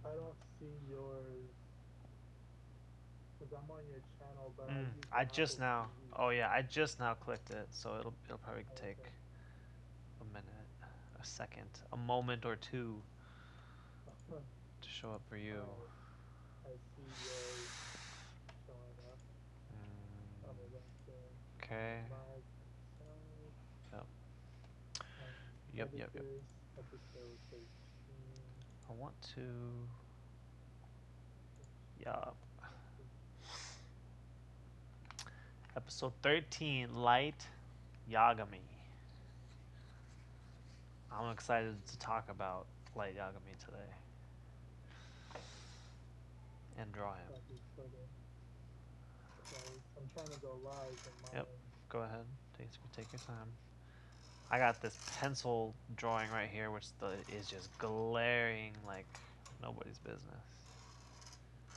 I don't see yours because I'm on your channel, but I use the I just Apple now. TV. Oh yeah, I just now clicked it, so it'll probably take Okay. a minute, a second, a moment or two to show up for you. Alright, I see yours showing up. Tell me when to Okay. live inside. Yep. Yep. Yep. Yep. Predators, episode 13. I want to. Yeah. Episode 13, Light Yagami. I'm excited to talk about Light Yagami today and draw him. Copy photo. Close. I'm trying to go live in Yep. mine. Go ahead. Take your time. I got this pencil drawing right here, which is just glaring like nobody's business.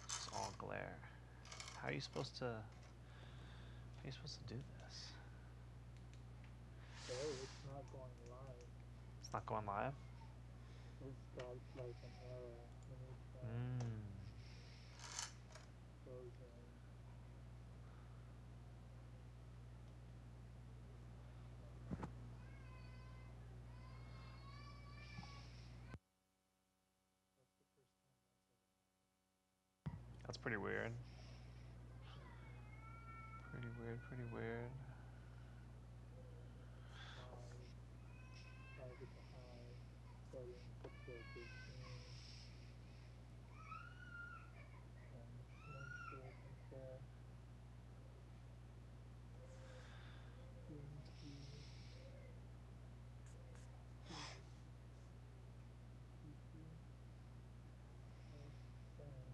It's all glare. How are you supposed to? How are you supposed to do this? Oh, it's not going live. It's not going live. It's got like an error. Let me try Mm. closing. That's pretty weird. Mm-hmm. Pretty weird. Pretty weird. Live. Live with the high. Settings. Episode 13. Make sure compare. Green key. Key. PP. Same.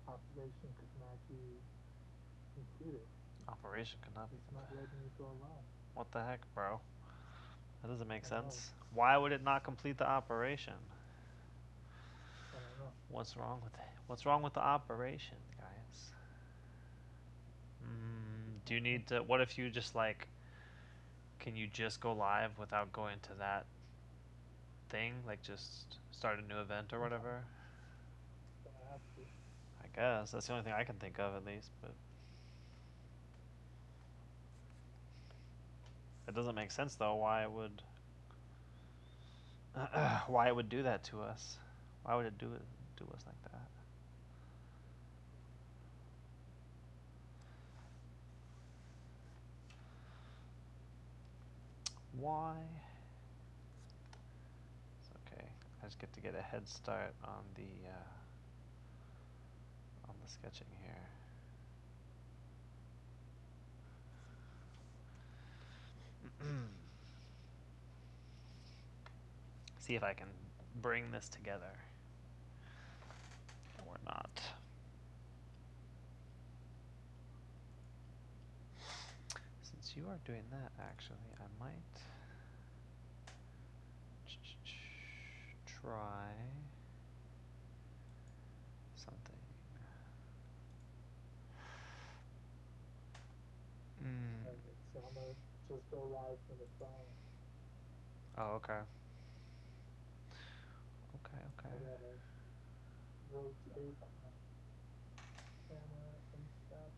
Operation could not be completed. Operation could not be It's not completed. letting me go live. What the heck, bro? That doesn't make I know. sense. Why would it not complete the operation? I don't know. What's wrong with it? What's wrong with the operation, guys? Do you need to? What if you just like? Can you just go live without going to that thing? Like just start a new event or No, whatever? don't have to. I guess that's the only thing I can think of at least. But it doesn't make sense though. Why it would? Why it would do that to us? Why would it do us like that? Why? It's okay. I just get to get a head start on the sketching here. See if I can bring this together or not. Since you are doing that, actually, I might try something. Mm. Alright, so I'm gonna just go live from the phone. Oh, okay. Okay, okay. I gotta rotate my camera and stuff.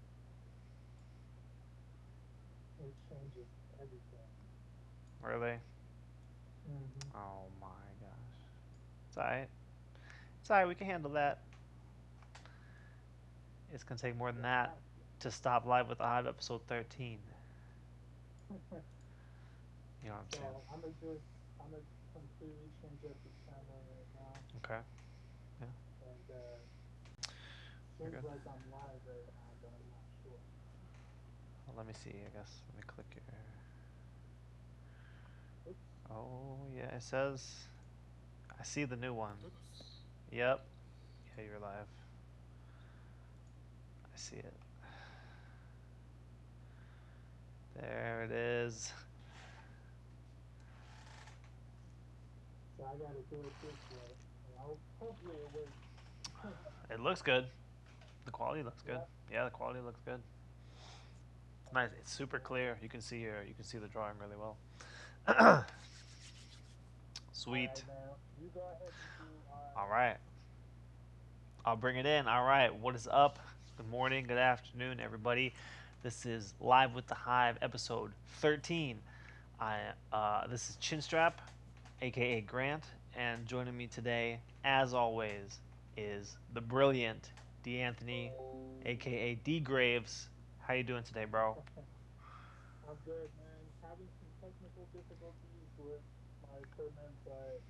It changes everything. Really? Mm-hmm. Oh my gosh. It's alright. It's alright, we can handle that. It's gonna take more than Gonna that have to. to stop live with the Hive episode 13. You know what I'm saying? So I'm gonna completely change up the camera right now, Okay. Yeah, and you're seems good. like I'm live right now, but I'm not sure. Well, let me see, I guess. Let me click here. Oops. Oh, yeah, it says. I see the new one. Yep. Yeah, you're live. I see it. There it is. So I gotta do it this way, and hopefully it works. It looks good. The quality looks good. Yep. Yeah, the quality looks good. Nice. It's super Yeah. clear. You can see the drawing really well. All Sweet. right, man. You go ahead and do All right. I'll bring it in. All right. What is up? Good morning, good afternoon, everybody. This is Live with the Hive, episode 13. This is Chinstrap, aka Grant, and joining me today, as always, is the brilliant D'Anthony, aka D Graves. How you doing today, bro? I'm good, man. Having some technical difficulties with my equipment, but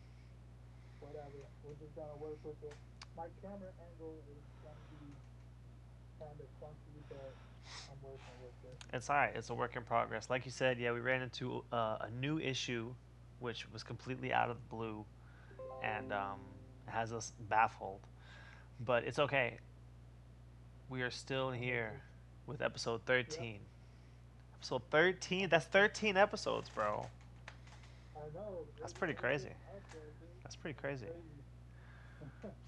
whatever. We're just gonna work with it. My camera angle is gonna be kind of funky, but I'm working with it. It's all right. It's a work in progress. Like you said, yeah, we ran into a new issue, which was completely out of the blue and has us baffled. But it's okay. We are still I'm gonna here just, with episode yep. 13. Episode 13? I'm That's gonna just. 13 episodes, bro. I know That's pretty we're crazy. getting up there, dude. That's pretty It's crazy. crazy.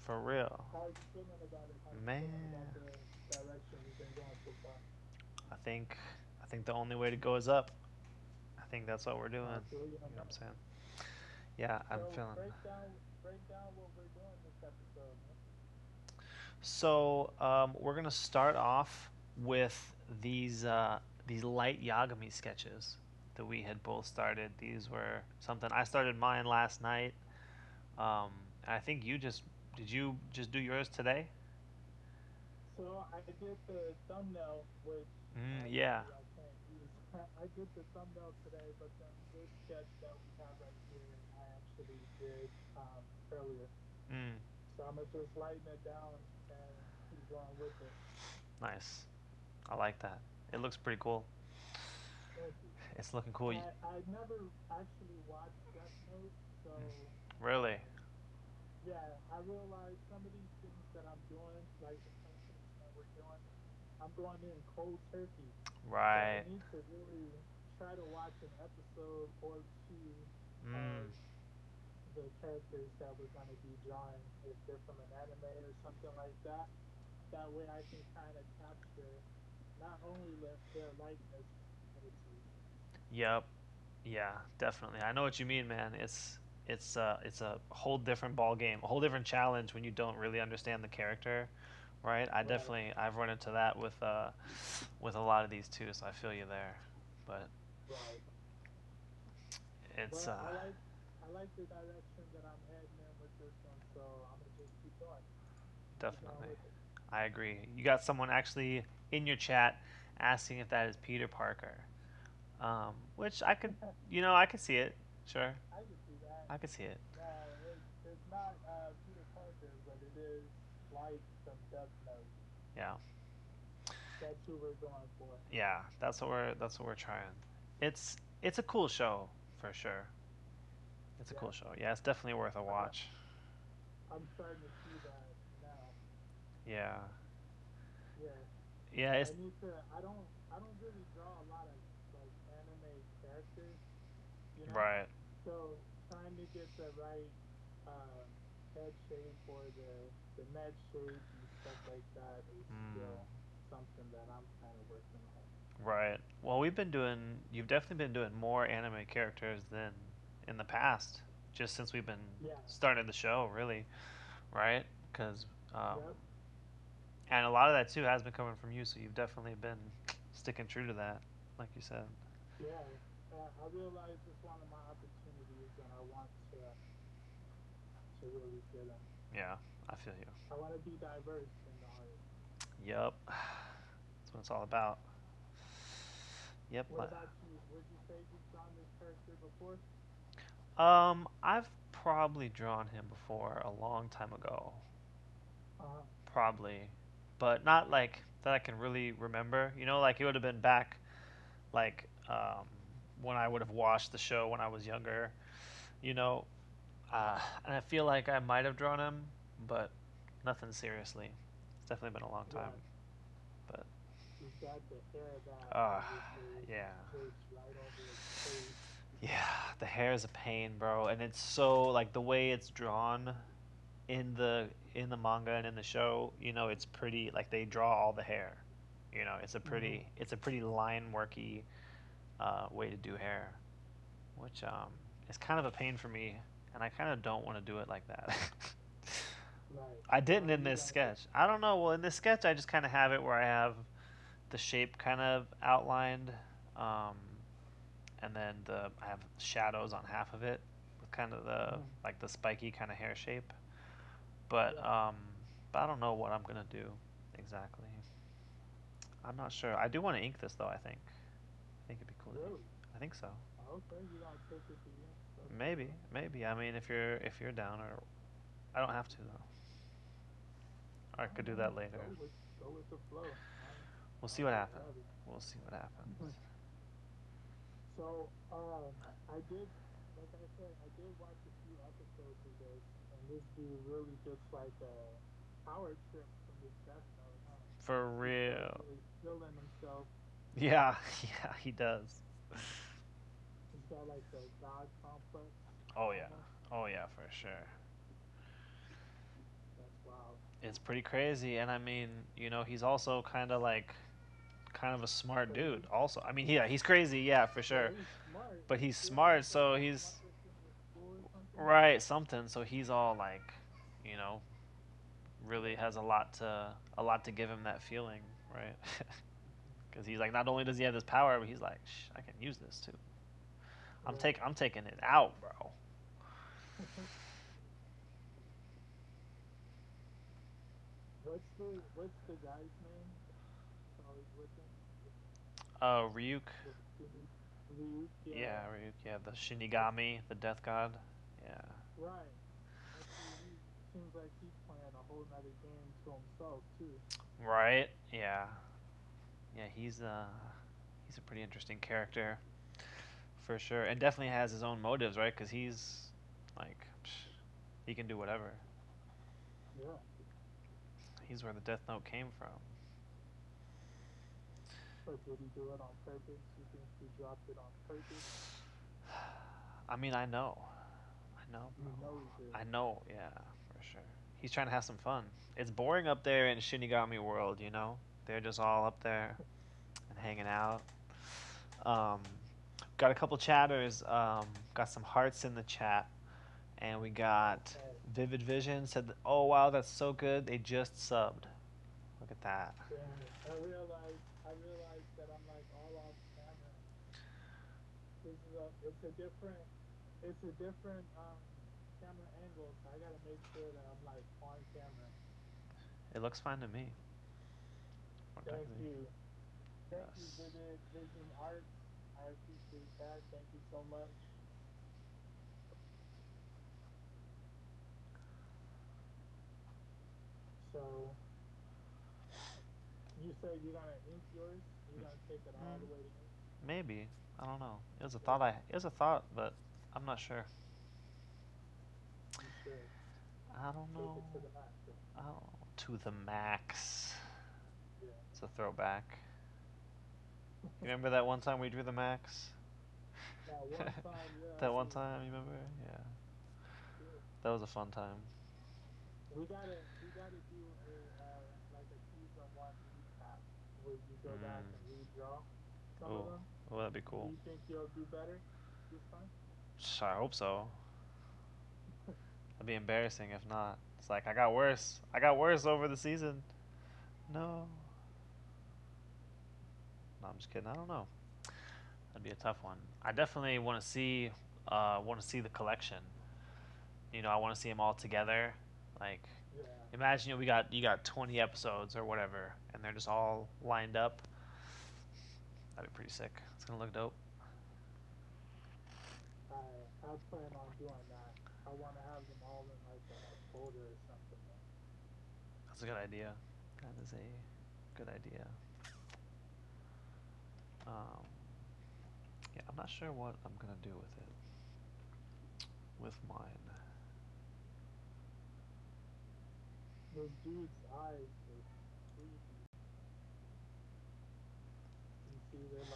For real. How are you feeling about it? How are you feeling about Man, the direction we've been going so far? I think I think the only way to go is up. I think that's what we're doing. I feel you You on know what I'm that. saying? Yeah, I'm So feeling. break down what we're doing this episode, man. So we're gonna start off with these light Yagami sketches that we had both started. These were something I started mine last night. Um, I think you just did you just do yours today? So I did the thumbnail, which Yeah. obviously I can't use. I did the thumbnail today, but then this sketch that we have right here, I actually did earlier. Mm, So I'm gonna just lighten it down and keep going with it. nice. I like that. It looks pretty cool. Thank you. It's looking cool. I never actually watched Death Note, so Really? um, yeah, I realize some of these things that I'm doing, like the pencils that we're doing, I'm going in cold turkey. So I Right. need to really try to watch an episode or two Mm, of the characters that we're going to be drawing, if they're from an anime or something like that. That way I can kind of capture not only their likeness, but yep. Yeah, definitely. I know what you mean, man. It's a whole different ball game, a whole different challenge when you don't really understand the character, right? right, I've run into that with a lot of these too, so I feel you there. But right. it's But I like the direction that I'm heading in with this one, so I'm gonna just keep going. Keep going definitely. with it. I agree. You got someone actually in your chat asking if that is Peter Parker, which I could, I could see it. Sure, I can see that. I could see it. No, it's not Peter Parker, but it is Light from Death Note. Yeah, That's who we're going for. yeah. That's what we're trying. It's a cool show for sure. It's a Yeah, cool show. Yeah, it's definitely worth a I'm watch. I'm starting to see that now. Yeah, Yeah, yeah. It's I need to. I don't really draw a lot of like anime characters, you know. right. So trying to get the right um, head shape or the neck shape and stuff like that is Mm, still something that I'm kind of working on. right. Well, you've definitely been doing more anime characters than in the past, just since we've been Yeah. starting the show, really, right? Because um, Yep. and a lot of that too has been coming from you, so you've definitely been sticking true to that, like you said. Yeah. I realize it's one of my opportunities, and I want to really get them. Yeah, I feel you. I want to be diverse in the art. Yep, that's what it's all about. Yep. What about you? Would you say you've drawn this character before? I've probably drawn him before a long time ago, Uh, probably, but not like that I can really remember. Like it would have been back like when I would have watched the show when I was younger. You know, and I feel like I might have drawn him, but nothing seriously. It's definitely been a long time, yeah. but He's got the hair that uh, obviously yeah, drapes right over his face. yeah. The hair is a pain, bro, and it's so like the way it's drawn in the manga and in the show. It's pretty like they draw all the hair. You know, Mm-hmm. it's a pretty line worky way to do hair, which is kind of a pain for me, and I kind of don't want to do it like that. Right. I How didn't are in you this gonna do? sketch. I don't know. Well, in this sketch, I just kind of have it where I have the shape kind of outlined, um, and then the I have shadows on half of it with kind of the Mm-hmm. like the spiky kind of hair shape. But Yeah. I don't know what I'm gonna do exactly. I'm not sure. I do want to ink this though. I think it'd be cool to ink. Really? I think so. Okay, you're gonna take it to ink. That's Maybe, cool. maybe. I mean, if you're down, or I don't have to though. Or I No, could do man. that later. Go with the flow. We'll see I'm what with happens. whatever. We'll see what happens. So, I did, like I said, I did watch a few episodes of this, and this dude really gets like a power trip from this Death Note, huh? For He starts real. really feeling himself. Yeah, yeah, he does. He's got like the God complex, Oh yeah. almost. Oh yeah, for sure. That's wild. It's pretty crazy, and I mean, you know, he's also kind of a smart dude. Crazy. Also, I mean, yeah, he's crazy, yeah, for Yeah, sure. he's smart. But he's Didn't he smart, say so the he's smartest in the school or something? right something. So he's all like, you know, really Yeah. has a lot to give him that feeling, right? Hmm. Because he's like, not only does he have this power, but he's like, Shh, I can use this too. Right. I'm taking it out, bro. What's the guy's name? That's always with him. Oh, Ryuk. The skinny Ryuk. Yeah, Yeah. Ryuk. Yeah, the Shinigami, the Death God. Yeah. Right. That dude, he seems like he's playing a whole nother game to himself too. Right. Yeah. Yeah. He's a pretty interesting character for sure, and definitely has his own motives, right? Because he's like, he can do whatever. Yeah. He's where the Death Note came from. But did he do it on purpose? You think he dropped it on purpose? I mean, I know, You bro. know he did. I know. Yeah, for sure. He's trying to have some fun. It's boring up there in Shinigami world, you know. They're just all up there and hanging out. Um, got a couple chatters. Got some hearts in the chat, and we got Okay. Vivid Vision said, "Oh wow, that's so good. They just subbed. Look at that." Dang. I realized that I'm like all off camera. It's a different camera angle, so I gotta make sure that I'm like on camera. It looks fine to me. Thank Exactly. you. Thank you, Yes. Vivid Vision Arts. I appreciate that. Thank you so much. So you said you're gonna ink yours? You're gonna take it all Mm, the way to ink? maybe. I don't know. Yeah, It was a thought, but I'm not sure. you should. I don't Take know. it to the max. Then. I don't know. To the max. Yeah. It's a throwback. You remember that one time we drew the max? That one time, yeah, I That one do. time, you remember? Yeah. Yeah. That was a fun time. We gotta do a like a season one recap where you go back Mm. and redraw some of Oh, them. oh, that'd be Do cool. you think you'll do better this time? I hope so. That'd be embarrassing if not. It's like I got worse. I got worse over the season. No. No, I'm just kidding. I don't know. That'd be a tough one. I definitely want to see the collection. You know, I want to see them all together. Like, Yeah. imagine you got 20 episodes or whatever, and they're just all lined up. That'd be pretty sick. It's gonna look dope. I plan on doing that. I want to have them all in like a folder or something though. That's a good idea. That is a good idea. Um, yeah, I'm not sure what I'm gonna do with it. With mine. This dude's eyes are creepy. You see, they're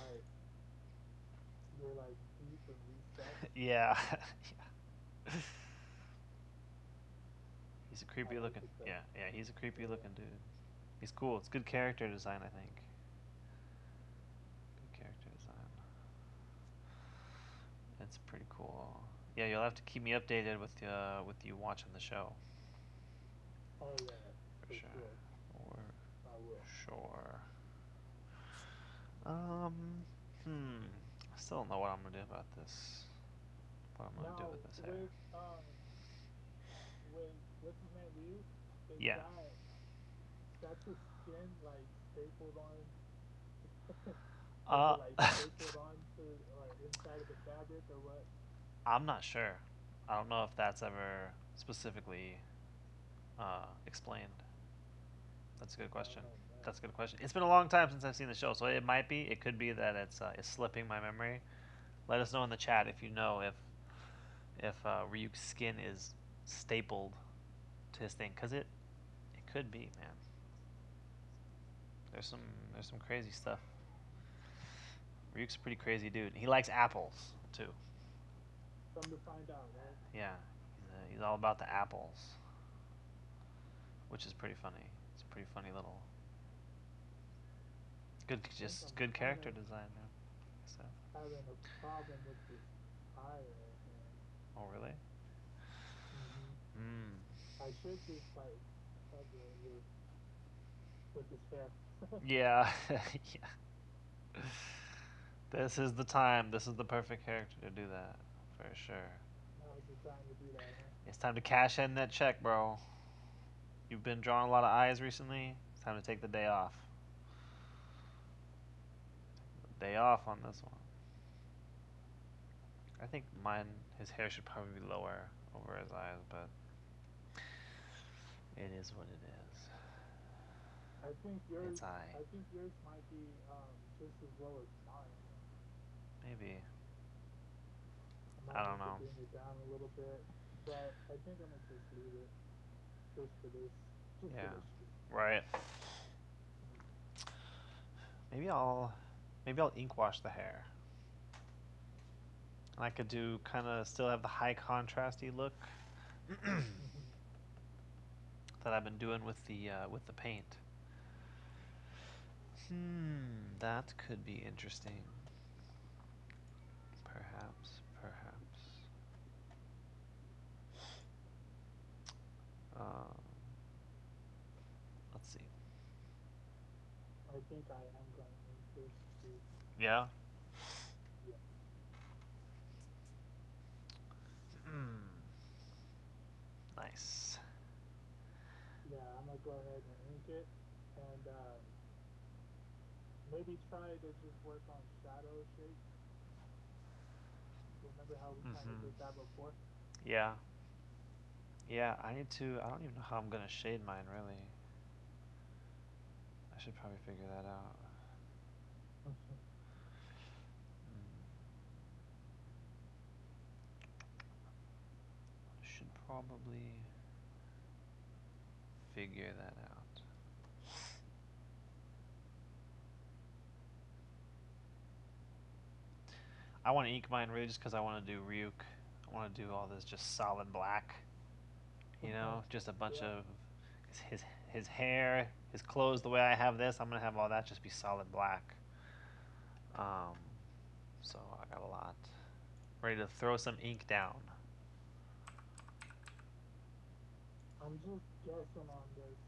like deep and recessed. Yeah. He's a I creepy like looking. it though. Yeah, yeah. He's a creepy Yeah. looking dude. He's cool. It's good character design, I think. It's pretty cool. Yeah, you'll have to keep me updated with you watching the show Oh yeah, for for sure. sure. For I will. sure. Um, I still don't know what I'm gonna do about this. What I'm gonna do Now with this hair? with what's his name, Ryu? Is Yeah. that's his skin like stapled on? Is Uh, it like stapled on to or inside of the fabric or what? I'm not sure. I don't know if that's ever specifically explained. That's a good question. Oh man. That's a good question. It's been a long time since I've seen the show, so it might be. It could be that it's slipping my memory. Let us know in the chat if you know if Ryuk's skin is stapled to his thing, cause it could be, man. There's some there's some crazy stuff. Ryuk's a pretty crazy dude. He likes apples too. Come to find out, right? Yeah, he's all about the apples, which is pretty funny. It's a pretty funny little good I think just I'm good kind character of design, man. So, having a problem with this eye right here. oh really? Hmm. Hmm. I should just like cover it with this hair. Yeah. Yeah. This is the time. This is the perfect character to do that, for sure. Now's the time to do that, huh? It's time to cash in that check, bro. You've been drawing a lot of eyes recently. It's time to take the day off. Day off on this one. I think his hair should probably be lower over his eyes, but it is what it is. I think yours It's I. I think yours might be just as low as mine. Maybe. I I might don't need to know. bring it down a little bit, but I think I'm gonna just leave it just for this just for Yeah. this stream. Right. Mm. Maybe I'll maybe I'll ink wash the hair. And I could do kind of still have the high contrasty look Mhm. that I've been doing with the paint. That could be interesting. Perhaps, perhaps. Um, let's see. I think I am gonna ink this too. Yeah. Yeah. Nice. Yeah, I'm gonna go ahead and ink it and maybe try to just work on shadow shapes. Remember how we kind of Mm-hmm. did that before? Yeah. Yeah. I need to. I don't even know how I'm gonna shade mine. Really. I should probably figure that out. Should probably figure that out. I want to ink mine really just because I want to do Ryuk. I want to do all this just solid black. You know, just a bunch Yeah. of his his hair, his clothes. The way I have this, I'm gonna have all that just be solid black. Um, so I got a lot ready to throw some ink down. I'm just guessing on this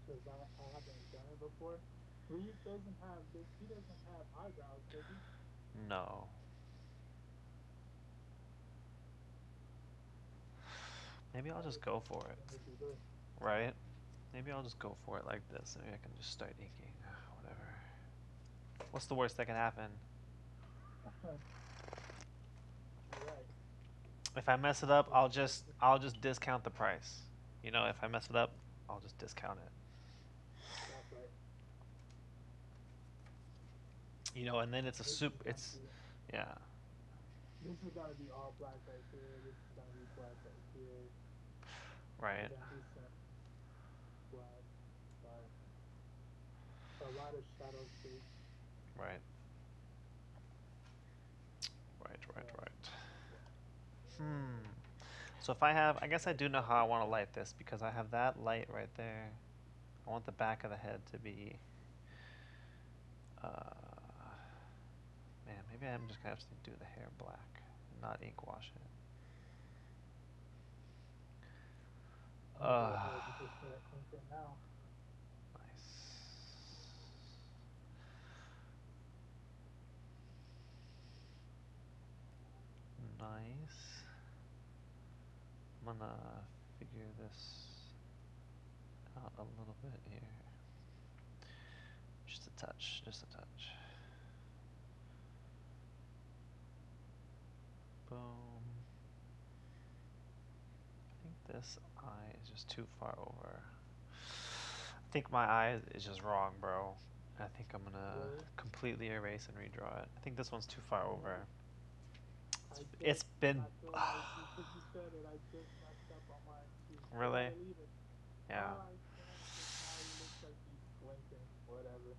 because I haven't done it before. Ryuk doesn't have this. He doesn't have eyebrows, does he? No, maybe I'll That just would go be for it. interesting if he did. Right? Maybe I'll just go for it like this. Maybe I can just start inking. Whatever. What's the worst that can happen? You're right. If I mess it up, I'll just discount the price. You know, if I mess it up, I'll just discount it. That's right. You know, and then it's a This soup. is gonna It's be yeah, this is gonna be all black right here. This is gonna be black right here. right, Then this black, black. A lot of shadow shapes. right, right, right, Black, right. black. Hmm. So if I have, I guess I do know how I want to light this because I have that light right there. I want the back of the head to be, uh, man, maybe maybe I'm just gonna have to do the hair black and not ink wash it. I'm gonna go ahead and just start thinking now. Nice. Nice. I'm gonna figure this out a little bit here. Just a touch, just a touch. Boom. I think this eye is just too far over. I think my eye is just wrong, bro. I think I'm gonna Really? completely erase and redraw it. I think this one's too far Man, over. I It's just, been I feel like because you said it, I just messed up on mine too. Should really, I leave it? yeah. I can, because now he looks like he's squinting. Whatever.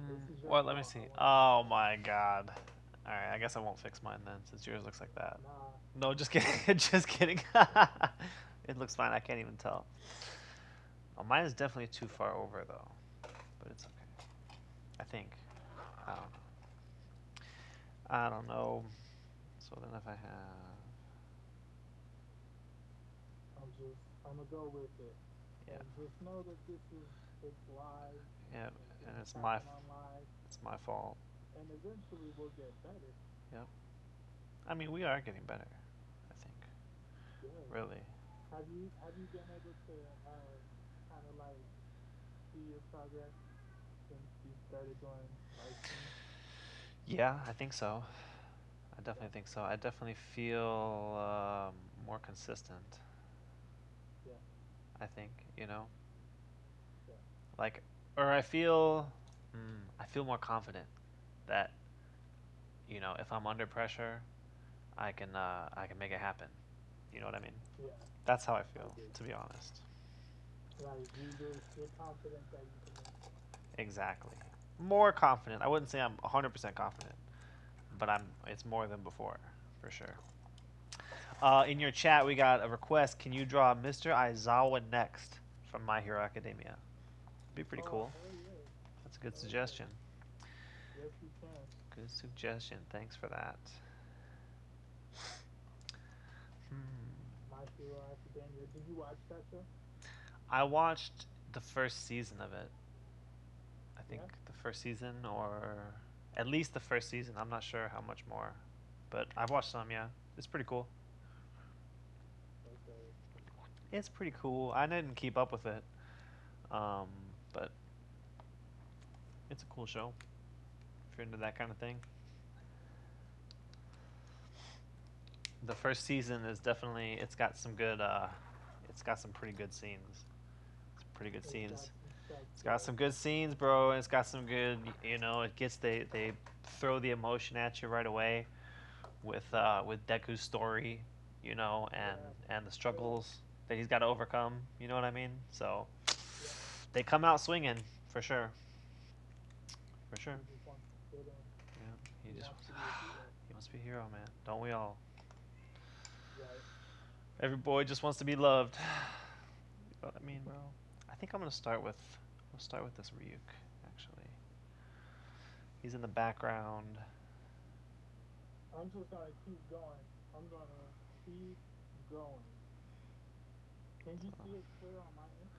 This is your Well, let me fault. I see. want to fix Oh it. my god. All right, I guess I won't fix mine then, since yours looks like that. Nah. No, just kidding. Just kidding. It looks fine. I can't even tell. Oh, mine is definitely too far over though, but it's okay. I think. I don't know. I don't know. So then if I have, I'm gonna go with it, yeah, and just know that it's live, yeah, and and it's happening on live, it's my fault. and eventually we'll get better. Yep. I mean, we are getting better. I think. Good. Really. Have you been able to kind of like see your progress since you started doing live streams? Yeah, I think so. I Yeah. definitely think so. I definitely feel more consistent. Yeah. I think, Yeah. like, or I feel more confident that if I'm under pressure, I can make it happen. You know what I mean? Yeah. That's how I I feel, agree. to be honest. Like you're confident that you can make it. Exactly. More confident. I wouldn't say I'm 100% confident, but it's more than before, for sure. In your chat, we got a request. Can you draw Mr. Aizawa next from My Hero Academia? Be pretty Oh cool. hell yeah. That's a good Hell yeah. suggestion. Yes you can. Good suggestion. Thanks for that. Hmm. My Hero Academia. Did you watch that show? I watched the first season of it. I think Yeah. the first season, or at least the first season. I'm not sure how much more, but I've watched some. Yeah, it's pretty cool. Okay. It's pretty cool. I didn't keep up with it, um, but it's a cool show if you're into that kind of thing. The first season is definitely it's got some pretty good scenes. It's pretty good It's got scenes. some stuff It's got to some good scenes, bro. And it's got some good, it gets they throw the emotion at you right away with Deku's story, yeah. and the Yeah. struggles that he's got to overcome. You know what I mean? So Yeah. they come out swinging for sure, for sure. He just wants to fit in. Yeah, he He just wants to be a hero. he wants to be a hero, man. Don't we all? Right. Every boy just wants to be loved. You know what I mean, bro? I think I'm gonna start with this Ryuk, actually. He's in the background. I'm just gonna keep going. I'm gonna keep going. Can you see it clear on my end?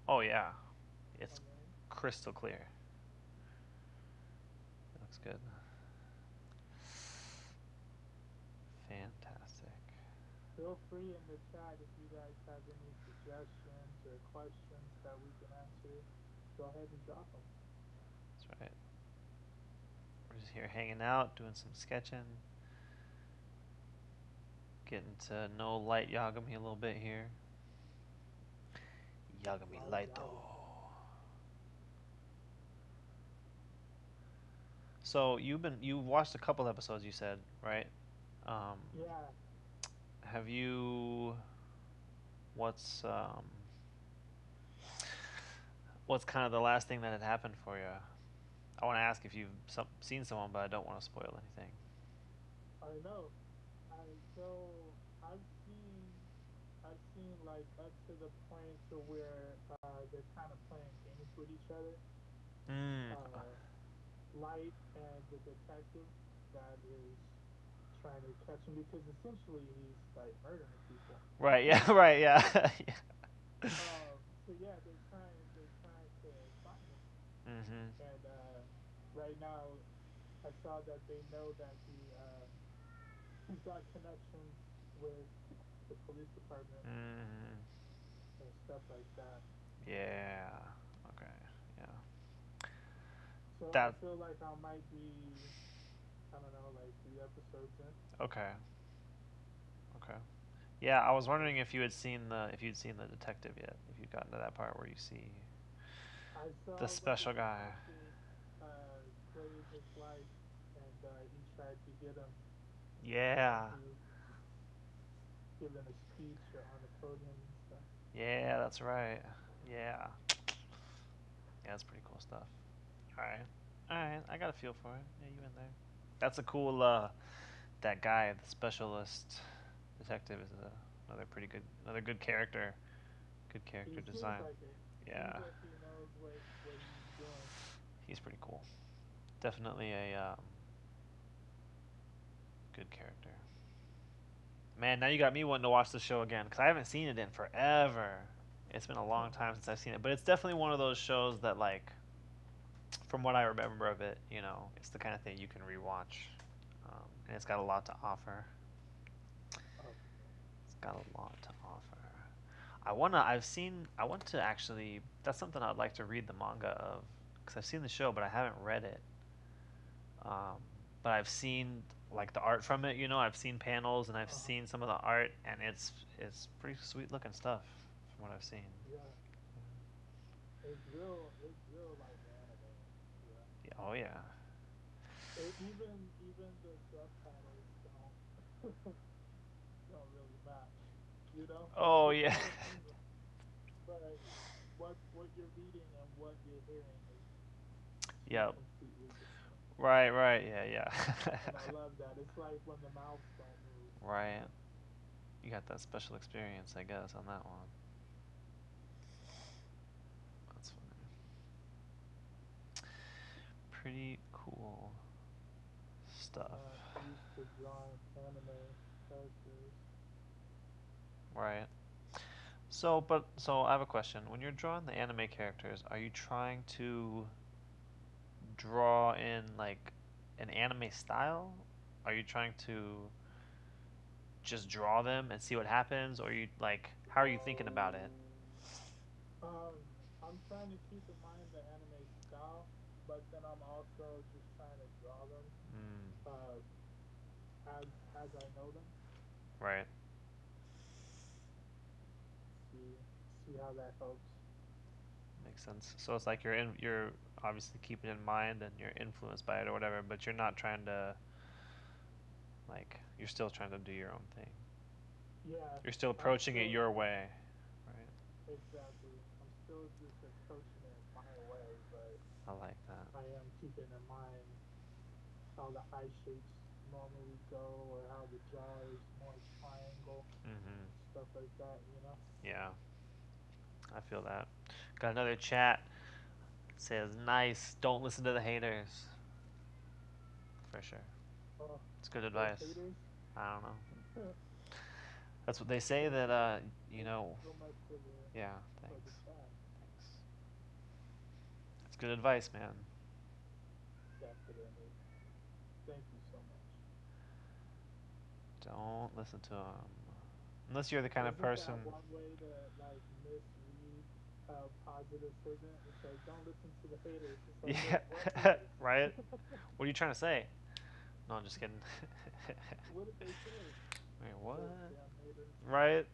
Oh yeah, it's On your end? crystal clear. It looks good. Fantastic. Feel free in the chat if you guys have any suggestions or questions that we can answer. Go ahead and drop them. That's right. We're just here hanging out, doing some sketching, getting to know Light Yagami a little bit here. Yagami Light Lighto. Yagami. So you watched a couple episodes, you said, right? Um, Yeah. have you what's what's kind of the last thing that had happened for you? I want to ask if you've seen someone, but I don't want to spoil anything. I know. So I've seen like up to the point to where they're kind of playing games with each other. Mm, Uh, Light and the detective. that is trying to catch him because essentially he's like murdering people. Right. Yeah. Right. Yeah. Yeah. So yeah, they're trying to find him, Mhm. and right now I saw that they know that he's got connections with the police department Mhm. and stuff like that. Yeah. Okay. Yeah. So I That. feel like I might be, I don't know, like 3 episodes in. Okay. Okay. Yeah, I was So wondering if you'd seen the detective yet. If you'd gotten to that part where you see I the saw when the special guy. detective played his wife, and he tried to get him when Yeah. he was giving a speech on the podium and stuff. Yeah, that's right. Yeah. Yeah, that's pretty cool stuff. All right. All right. I got a feel for it. Yeah, you in there? That's a cool. That guy, the specialist detective, is another good character. Good character He seems design. like it. Seems Yeah, like he knows what he's doing. he's pretty cool. Definitely a good character. Man, now you got me wanting to watch the show again because I haven't seen it in forever. It's been a long time since I've seen it, but it's definitely one of those shows that, like, from what I remember of it, it's the kind of thing you can rewatch, and it's got a lot to offer. Oh, It's got a lot to offer. I want to actually. That's something I'd like to read the manga of because I've seen the show, but I haven't read it. Um, but I've seen like the art from it. I've seen panels and I've uh-huh. seen some of the art, and it's pretty sweet looking stuff from what I've seen. Yeah, it's real like anime. Yeah. Yeah, oh yeah. Even the subtitles don't really match. You know, Oh it's yeah. all in English, but what you're reading and what you're hearing is two Yep. completely different. Right. Right. Yeah. And Yeah. I love that. It's like when the mouths don't move. Right. You got that special experience, I guess, on that one. That's funny. Pretty cool I'm stuff. not used to drawing anime characters. Right. So I have a question. When you're drawing the anime characters, are you trying to draw in like an anime style? Are you trying to just draw them and see what happens, or you like how are you thinking about it? Um, I'm trying to keep in mind the anime style, but then I'm also just trying to draw them Mm, uh, as I know them. right. See see how that helps. Makes sense. So it's like you're obviously keeping in mind and you're influenced by it or whatever, but you're not trying to like you're still trying to do your own thing. Yeah, You're still I'm approaching it still your way, right? exactly. I'm still just approaching it my way, but I like that. I am keeping in mind how the eye shapes normally go or how the jaw is more triangle, Mhm. stuff like that, you know? Yeah, I feel that. Got another chat. It says nice. Don't listen to the haters. For sure. Oh, It's good there's advice. haters. I don't know. Thank That's what they say you that thank you so much yeah, for the thanks. chat. Thanks. It's good advice, man. Definitely. Thank you so much. Don't listen to them. Unless you're the kind of Isn't person. that one way to like misread positive statement? It's like don't listen to the haters. It's like Yeah, wait, what haters? right? What are you trying to say? No, I'm just kidding. What did they say? Wait, what? Those damn haters. Right?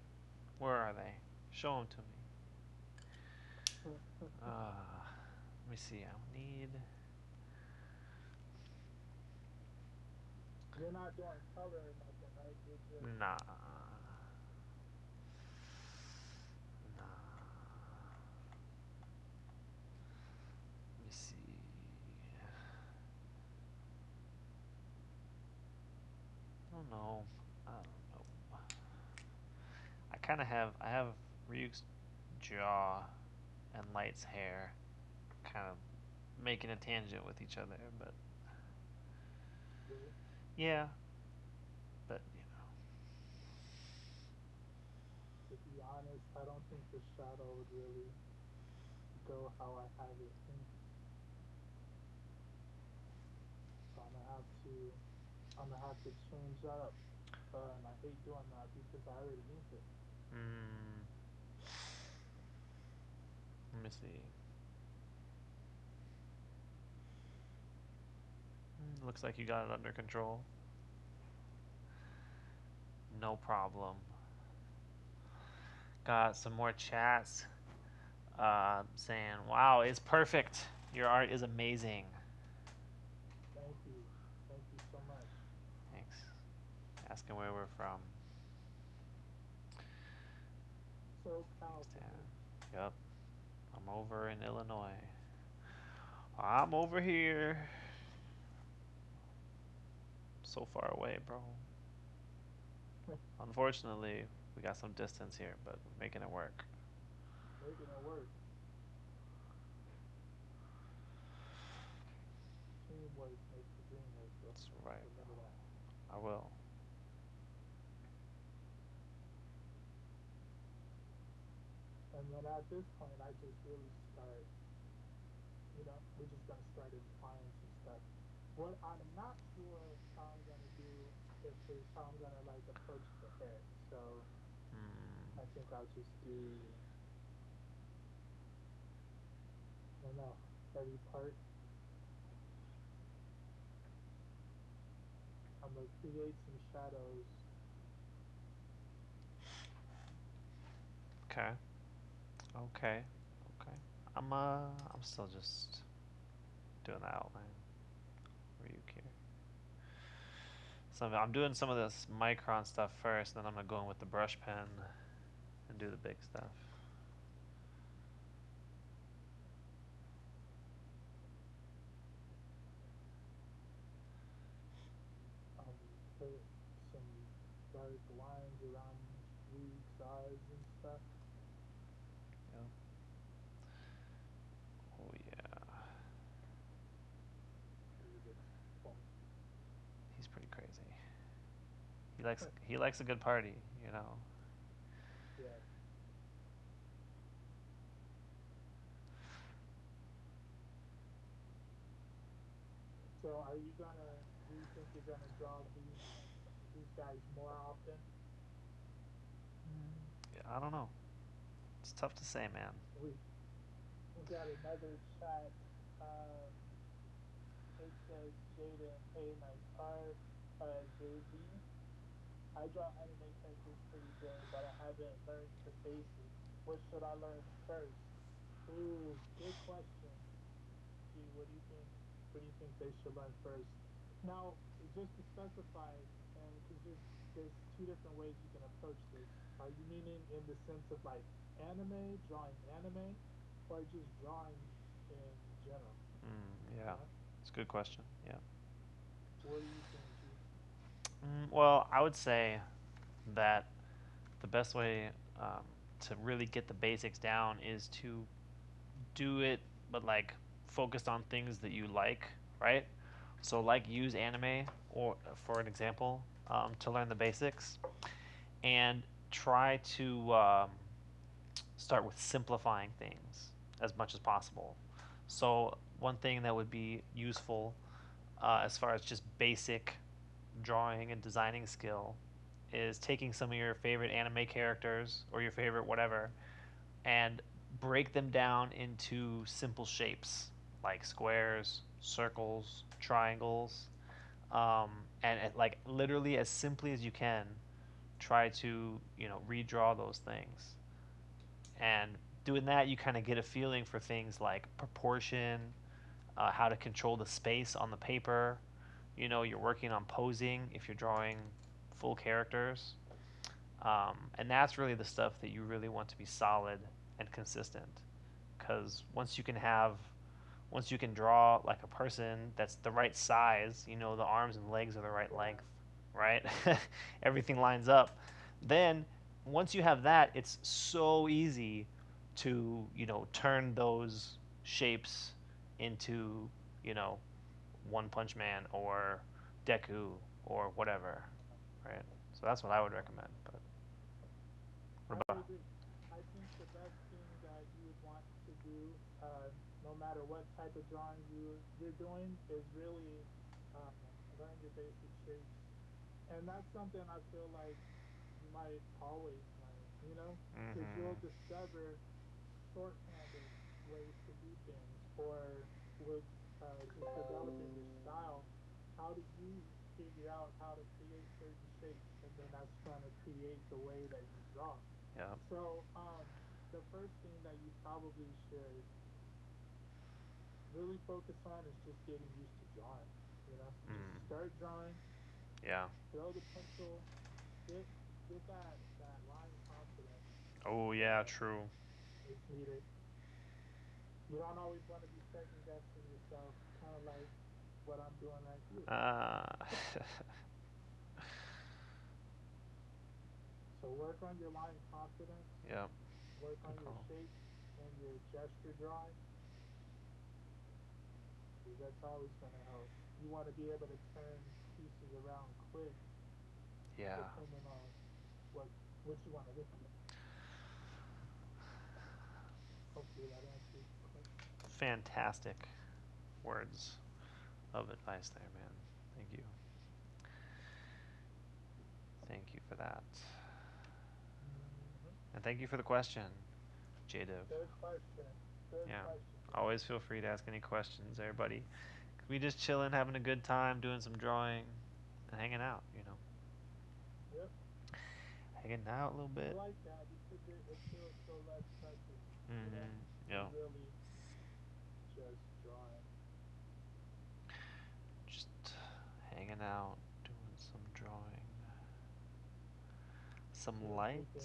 Where are they? Show them to me. Let me see. I need. You're not doing color or nothing, right? You're just Nah. Nah. Let me see. I don't know. I don't know. I have Ryuk's jaw and Light's hair kind of making a tangent with each other, but really. Yeah, but you know. To be honest, I don't think the shadow would really go how I have it inked. So I'm gonna have to change that up. And I hate doing that because I already inked it. Mm, let me see. Looks like you got it under control. No problem. Got some more chats saying, "Wow, it's perfect. Your art is amazing." Thank you. Thank you so much. Thanks. Asking where we're from. SoCal Thanks, for me. Dan. Yep, I'm over in Illinois. I'm over here. So far away, bro. Unfortunately, we got some distance here, but we're making it work. Making it work. Teamwork makes the dream work, bro. That's right, bro. Remember that. I will. And then at this point, I just really start, we're just going to start applying some stuff. What I'm not sure how I'm going to do is how I'm going to like approach the hair. So Hmm. I think I'll just do, I don't know, heavy part. I'm going to create some shadows. Okay. Okay. Okay. I'm still just doing the outline. Ryukyu. So I'm doing some of this micron stuff first, then I'm gonna go in with the brush pen and do the big stuff. Put some dark lines around Ryuk's eyes and stuff. Yep. Oh yeah. He looks funky. He's pretty crazy. He likes a good party, you know. Yeah. So are you gonna? Do you think you're gonna draw these guys more often? Yeah, I don't know. It's tough to say, man. We got another chat. Um, it says Jaden, hey, nice art. JB, I draw anime characters pretty good, but I haven't learned the basics. What should I learn first? Ooh, good question. Gee, what do you think? What do you think they should learn first? Now, just to specify, and because there's two different ways you can approach this. Are you meaning in the sense of like anime, drawing anime, or just drawing in general? Yeah, You know, it's a good question. Yeah. what do you think, G? Well, I would say that the best way um, to really get the basics down is to do it, but like focused on things that you like, right? So, like, use anime or for an example to learn the basics, and try to start with simplifying things as much as possible. So, one thing that would be useful as far as just basic drawing and designing skill is taking some of your favorite anime characters or your favorite whatever and break them down into simple shapes like squares, circles, triangles, and like literally as simply as you can, try to redraw those things. And doing that, you kind of get a feeling for things like proportion, how to control the space on the paper. You're working on posing if you're drawing full characters. And that's really the stuff that you really want to be solid and consistent. Because once you can draw like a person that's the right size, the arms and legs are the right Yeah, length, right? Everything lines up. Then once you have that, it's so easy to, turn those shapes into, you know, One Punch Man or Deku or whatever, right? So that's what I would recommend. But what I would about? agree. I think the best thing that you would want to do, no matter what type of drawing you're doing, is really uh, learn your basic shapes, and that's something I feel like you might always learn. You know, because you'll Mm-hmm. discover shorthanded ways to do things, or with just developing your style. How do you figure out how to create certain shapes, and then that's going to create the way that you draw. Yeah. So, the first thing that you probably should really focus on is just getting used to drawing. You know, just Mm. start drawing, Yeah. throw the pencil, get get that line confidence Oh yeah. that True. is needed. You don't always want to be second guessing yourself, kind of like what I'm doing right here. Uh, So work on your line confidence, yep. work Good on your call. shapes and your gesture drawing, because that's always going to help. You want to be able to turn pieces around quick, Yeah. depending on what what you want to do. Hopefully that answers the question. Fantastic words of advice there, man. Thank you. Thank you for that. Mm-hmm. And thank you for the question, Jadiv. Good question. Good Yeah. question, bro. Always feel free to ask any questions, everybody. We just chilling, having a good time, doing some drawing, and hanging out. Yep, Hanging out a little I bit. like that because it feels so less pressure. You know, Mm-hmm. Yeah. you're really just drawing. Just hanging out, doing some drawing, some See if we light. can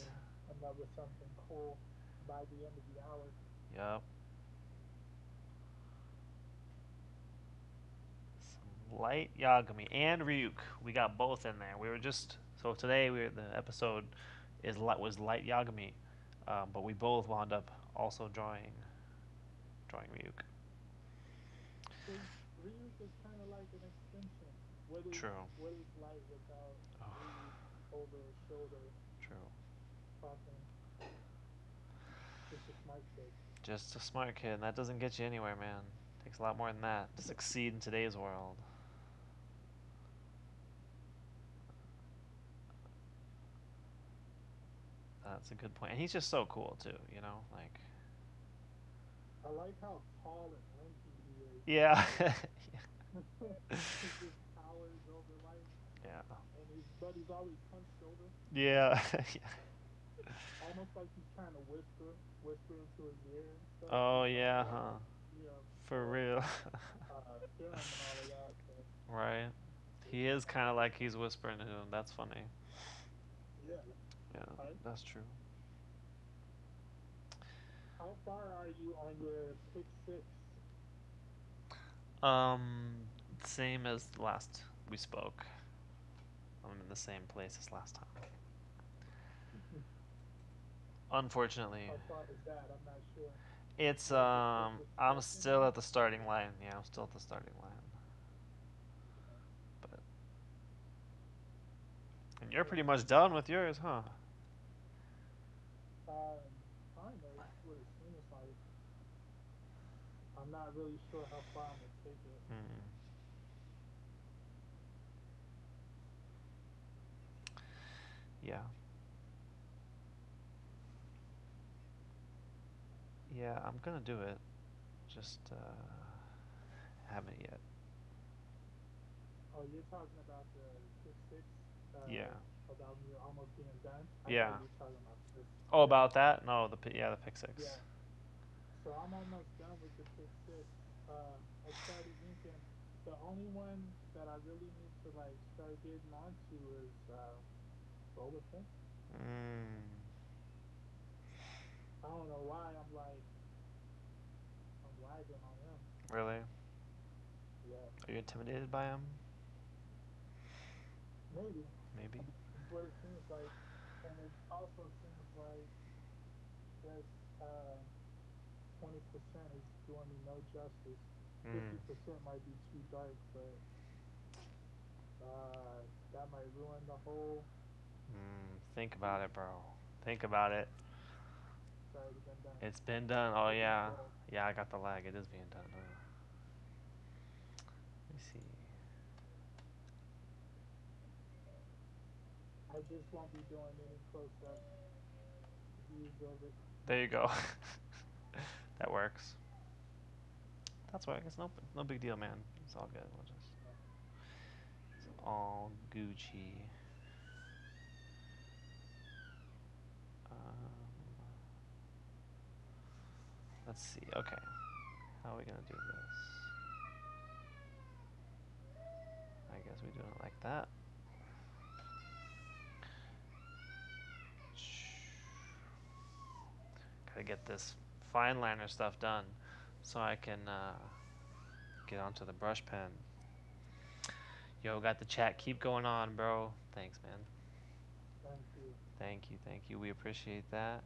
come up with something cool by the end of the hour. Yup. Some light Yagami and Ryuk. We got both in there. We were just so today the episode is was light Yagami, but we both wound up also drawing Ryuk. Because Ryuk is kind of like an extension. True. What is light without Oh, Ryuk over his shoulder true. talking? Just a smart kid. Just a smart kid, and that doesn't get you anywhere, man. Takes a lot more than that to succeed in today's world. That's a good point. And he's just so cool too, like I like how tall and lanky he is. yeah. Like he just towers over light, Yeah. and he's always hunched over, Yeah. almost like he's trying to whisper into his ear and stuff. Oh Like yeah, I huh? can see him, For real. hear him, and all of that. So Right. it's He is kind of kind of cool. like he's whispering to him. That's funny. Yeah. Yeah, Right. that's true. How far are you on your pick six? Um, Same as the last we spoke. I'm in the same place as last time. Unfortunately, How far is that? I'm not sure. it's Is I'm discussion still on at it? the starting line. Yeah, I'm still at the starting line. Okay. But and you're Yeah, pretty me much done too. with yours, huh? Kind of. That's what it seems like. I'm not really sure how far I'm gonna take it. Hmm. Yeah. Yeah, I'm gonna do it. Just haven't yet. Oh, you're talking about the pick six, Yeah. about me almost being done. I thought Yeah. you were talking about this. Oh, Yeah, about that? No, the pick six. yeah. So I'm almost done with the pick six. I started inking. The only one that I really need to like start getting onto is Boba Fett. Mm. I don't know why I'm lagging on him. Really? Yeah, Are you intimidated by him? maybe Maybe. that's what it seems like, and it also seems like this 20% is doing me no justice. Mm. 50% might be too dark, but that might ruin the whole. Think about it, bro. Think about it. It's already been done. It's been done. Oh It's being yeah, built. yeah. I got the lag. It is being done. Let me see. I just won't be doing any close-up views of it. There you go. That works. That's why it's no big deal, man. It's all good. We'll just Yeah. it's all Gucci. Um, let's see. Okay, how are we gonna do this? I guess we do it like that. Gotta get this fine liner stuff done so I can get onto the brush pen. Yo, got the chat. Keep going on, bro. Thanks, man. Thank you. Thank you, thank you. We appreciate that.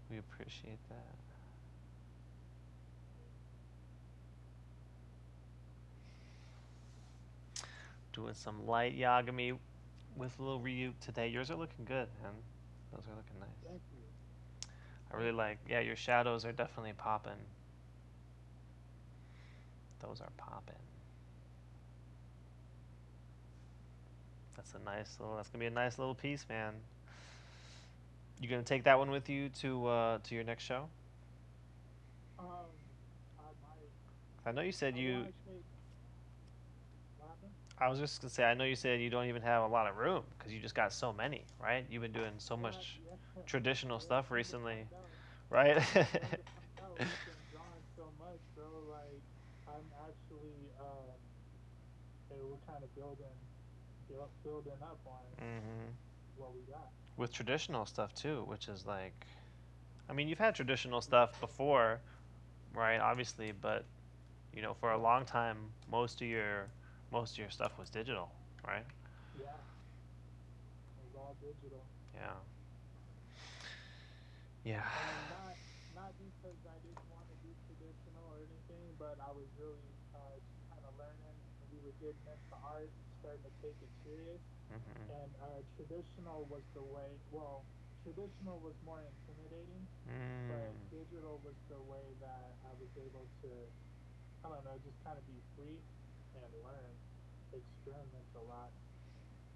We appreciate that. Doing some light Yagami with a little Ryu today. Yours are looking good, man. Those are looking nice. Thank you. I Thank really you. like, yeah, your shadows are definitely popping. Those are popping. That's gonna be a nice little piece, man. You gonna take that one with you to your next show? Um, I might. I know you said I you. want to take. What happened? I was just gonna say, I know you said you don't even have a lot of room because you just got so many, right? You've been doing so Yeah, much yeah. traditional Yeah. stuff Come to recently, find out. right? Come to find out, we've been drawing so much, bro. Like, I'm actually we're kind of building up on hmm what we got. With traditional stuff too, which is like, I mean, you've had traditional stuff before, right? Obviously, but for a Yeah. long time, most of your stuff was digital, right? Yeah. It was all digital. Yeah, yeah. And not because I didn't want to do traditional or anything, but I was really just kind of learning, and we were getting into art and starting to take it serious. hmm And traditional was the way. Well, traditional was more intimidating, but Mm, digital was the way that I was able to, I don't know, just kind of be free and learn, experiment a lot.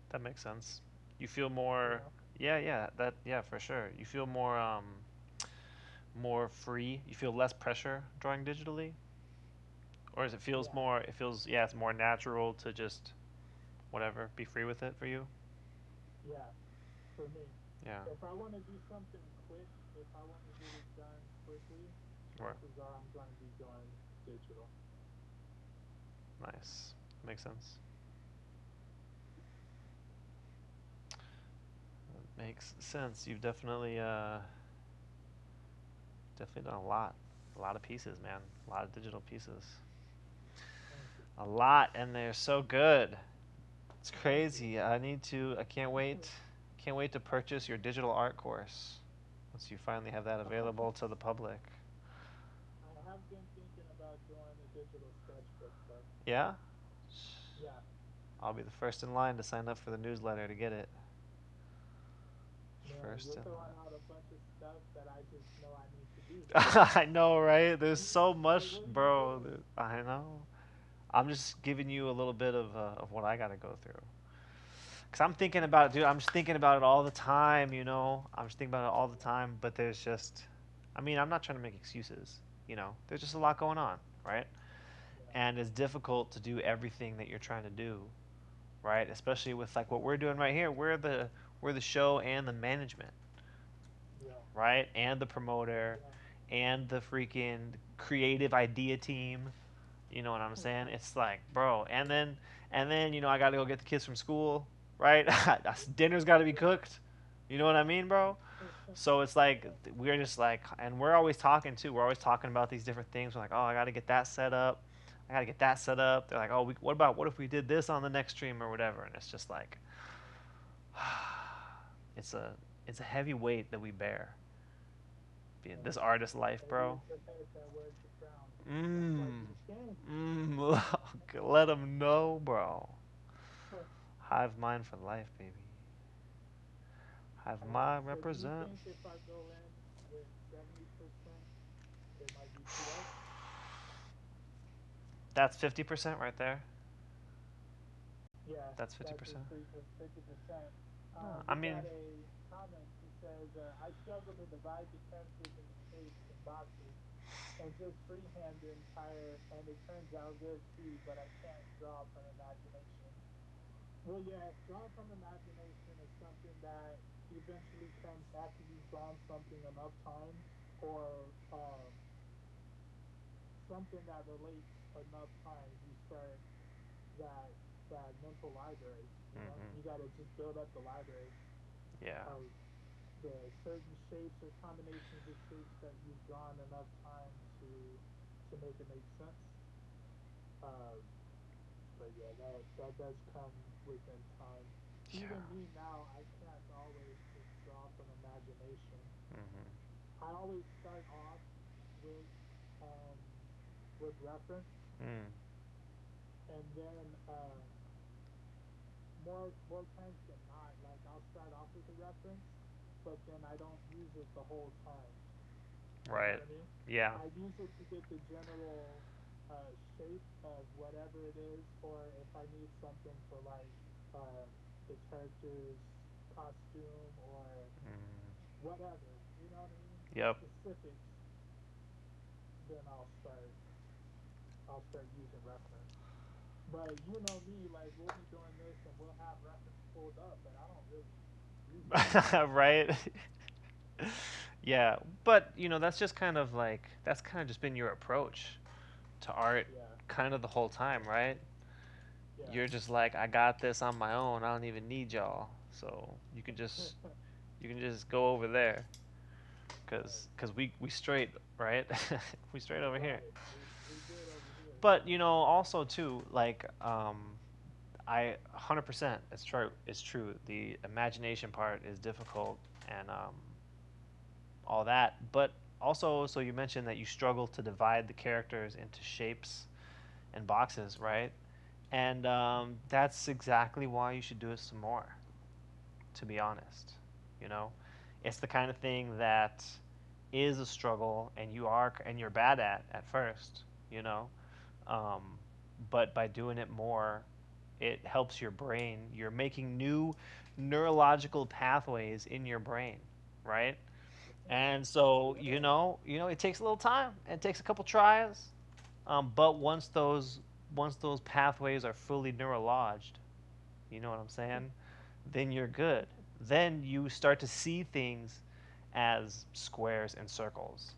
that makes sense. You feel You more, know? yeah, for sure. You feel more free. You feel less pressure drawing digitally, or is it feels Yeah, more? It feels yeah, it's more natural to just whatever, be free with it for you. yeah. For me, Yeah, if I want to do something quick, if I want to get it done quickly, right. chances are I'm going to be doing digital. Nice. Makes sense. Makes sense. You've definitely done a lot of pieces, man, a lot of digital pieces, Thank you. a lot, and they're so good. It's Thank you. crazy. I can't wait. Can't wait to purchase your digital art course once you finally have that available to the public. I have been thinking about doing a digital sketchbook though. Yeah? Yeah, I'll be the first in line to sign up for the newsletter to get it. man, First you're in throwing out a bunch of stuff that I just know I need to do. line. I know, right? There's so Like, much, what are you bro. doing? I know. I'm just giving you a little bit of what I got to go through. Because I'm thinking about it, dude. I'm just thinking about it all the time, I'm just thinking about it all the time, but there's just, I mean, I'm not trying to make excuses, There's just a lot going on, right? Yeah, And it's difficult to do everything that you're trying to do, right? Especially with like what we're doing right here. We're the show and the management, yeah, right? And the promoter, yeah, and the freaking creative idea team. You know what I'm saying? It's like, bro, and then I got to go get the kids from school, right? Dinner's got to be yeah, cooked. You know what I mean, bro? So it's like yeah, we're just like, and we're always talking too. We're always talking about these different things. We're like, oh, I got to get that set up. I got to get that set up. They're like, oh, what if we did this on the next stream or whatever? And it's just like, it's a it's a heavy weight that we bear. Being yeah. this artist life, Maybe bro. it's the head that wears the crown. That's why Mmm. you king. Mmm. Let them know, bro. Hive mind for life, baby. Hive mind So do you represent. think if I go in with 70%, it might be too low? That's 50% right there. Yeah, That's that's just 50%. 50%. I We mean, got a comment. He says, I struggle to divide the characters into shapes and boxes and just freehand the entire, and it turns out good too, but I can't draw from imagination. Well, yeah, drawing from imagination is something that eventually comes after you've drawn something enough times, or something that relates enough times. You start that mental library. You know, hmm you got to just build up the library yeah, of the certain shapes or combinations of shapes that you've drawn enough time to make it make sense. Um, but yeah, that does come within time. yeah. Even me now, I can't always just draw from imagination. hmm I always start off with um, reference, Mm, and then more times than not, like I'll start off with a reference, but then I don't use it the whole time. You know right. what I mean? Yeah. I use it to get the general shape of whatever it is, or if I need something for like the character's costume or Mm, whatever, you know what I mean? yep. Specifics, then I'll start using reference. But you know me, like we'll be doing this and we'll have reference pulled up, but I don't really use it. right. Yeah, but that's just kind of like that's kind of just been your approach to art, Yeah, kind of the whole time, right? yeah, You're just like, I got this on my own. I don't even need y'all. So you can just go over there, right, cause we straight, right? We straight over here. right. We good over here. But also too, like I 100%. It's true. It's true. The imagination part is difficult, and all that. But also, so you mentioned that you struggle to divide the characters into shapes and boxes, right? And that's exactly why you should do it some more. To be honest, you know, it's the kind of thing that is a struggle, and you're bad at first, you know. Um, but by doing it more, it helps your brain. You're making new neurological pathways in your brain, right? And so Yeah, it takes a little time. It takes a couple tries. But once those pathways are fully neurologed, you know what I'm saying? Then you're good. Then you start to see things as squares and circles.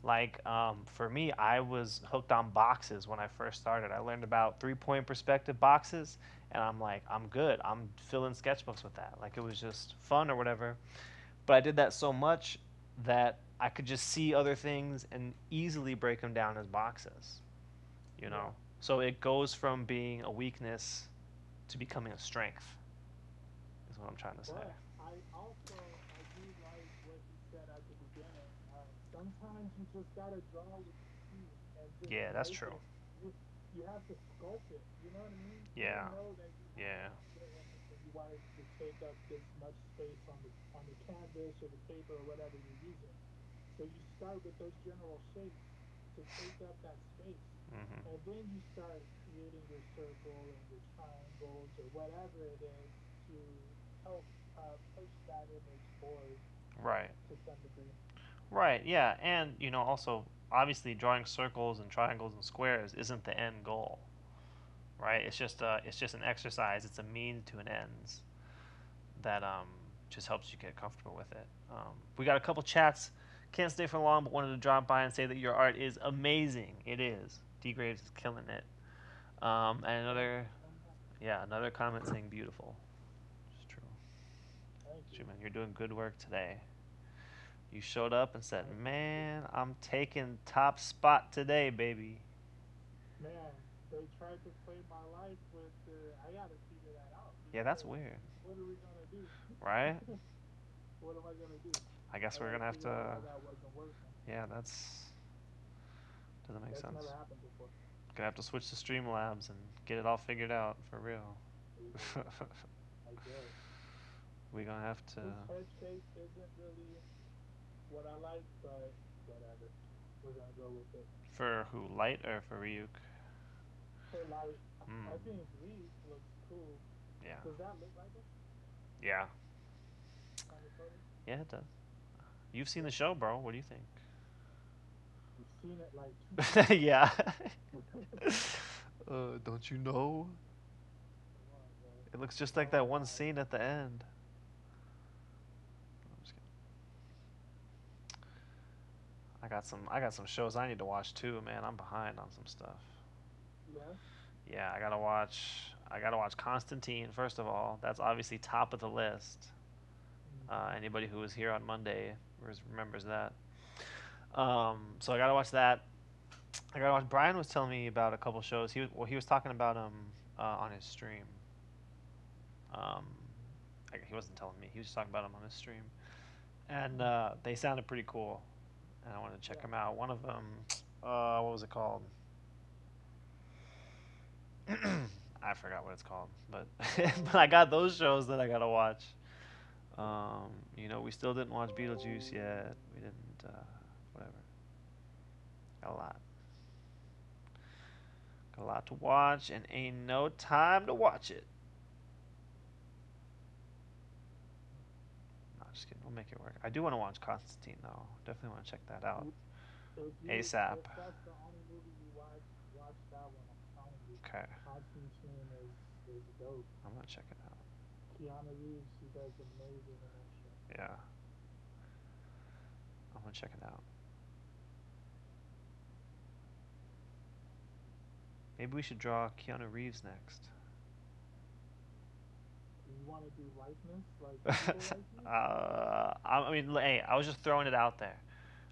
Like for me, I was hooked on boxes when I first started. I learned about 3-point perspective boxes, and I'm like, I'm good. I'm filling sketchbooks with that. Like it was just fun or whatever. But I did that so much that I could just see other things and easily break them down as boxes, you yeah. know? So it goes from being a weakness to becoming a strength, is what I'm trying to say. But I do like what he said at the beginning. Sometimes you just gotta draw what you see and just Yeah, that's make true. it. You you have to sculpt it. You know what I mean? You Yeah. know that you have Yeah. and you want it to take up this much space on the canvas or the paper or whatever you're using. So you start with those general shapes to take up that space. hmm And then you start creating your circle and your triangles or whatever it is to help push that image forward Right. to some degree. Right. Yeah. And also, obviously, drawing circles and triangles and squares isn't the end goal, right? It's just an exercise. It's a means to an ends that just helps you get comfortable with it. We got a couple chats. Can't stay for long, but wanted to drop by and say that your art is amazing. It is. D Graves is killing it. And Thank another, you so much. yeah, another comment saying beautiful. It's true. Thank It's you. true, man. You're doing good work today. You showed up and said, I appreciate "Man, it. I'm taking top spot today, baby." Man, they tried to play my life with I gotta figure that out Yeah, that's because weird, what are we gonna do? right? What am I gonna do? I guess I we're gotta gonna have figure out to. why that wasn't working. Yeah, that's doesn't make That's never sense. happened before. Gonna have to switch to Streamlabs and get it all figured out for real. Yeah. I guess We're gonna have to. his head shape isn't really what I like, but whatever. We're gonna go with it. For who? Light or for Ryuk? For light, I Hmm. think Reek looks cool. Yeah. Does that look like him Yeah. on the photo? Yeah, it does. You've seen the Yeah, show, bro. What do you think? we've seen it like 2 times. Yeah. Don't you know? Come on, bro. It looks just like Tell that him one not. scene at the end. I'm just kidding. I got some shows I need to watch too, man. I'm behind on some stuff. Yeah. Yeah, I gotta watch Constantine first of all. That's obviously top of the list. Hmm. Anybody who was here on Monday remembers that. So I gotta watch that. I gotta watch. Brian was telling me about a couple shows. He was talking about on his stream. Um, he wasn't telling me. He was just talking about them on his stream, and Hmm. they sounded pretty cool. And I wanted to check Yeah. them out. One of them, what was it called? I forgot what it's called, but but I got those shows that I gotta watch. Yeah. We still didn't watch Beetlejuice yet. We didn't. Whatever. Got a lot. Got a lot to watch, and ain't no time to watch it. No, just kidding. We'll make it work. I do want to watch Constantine though. Definitely want to check that out ASAP. If that's the only movie you watch that one. I'm telling you, Okay, Constantine is dope. I'm gonna check it out. Keanu Reeves, he does amazing in that show. Yeah, I'm gonna check it out. Maybe we should draw Keanu Reeves next. You want to do likeness, like people likeness? I mean, hey, I was just throwing it out there.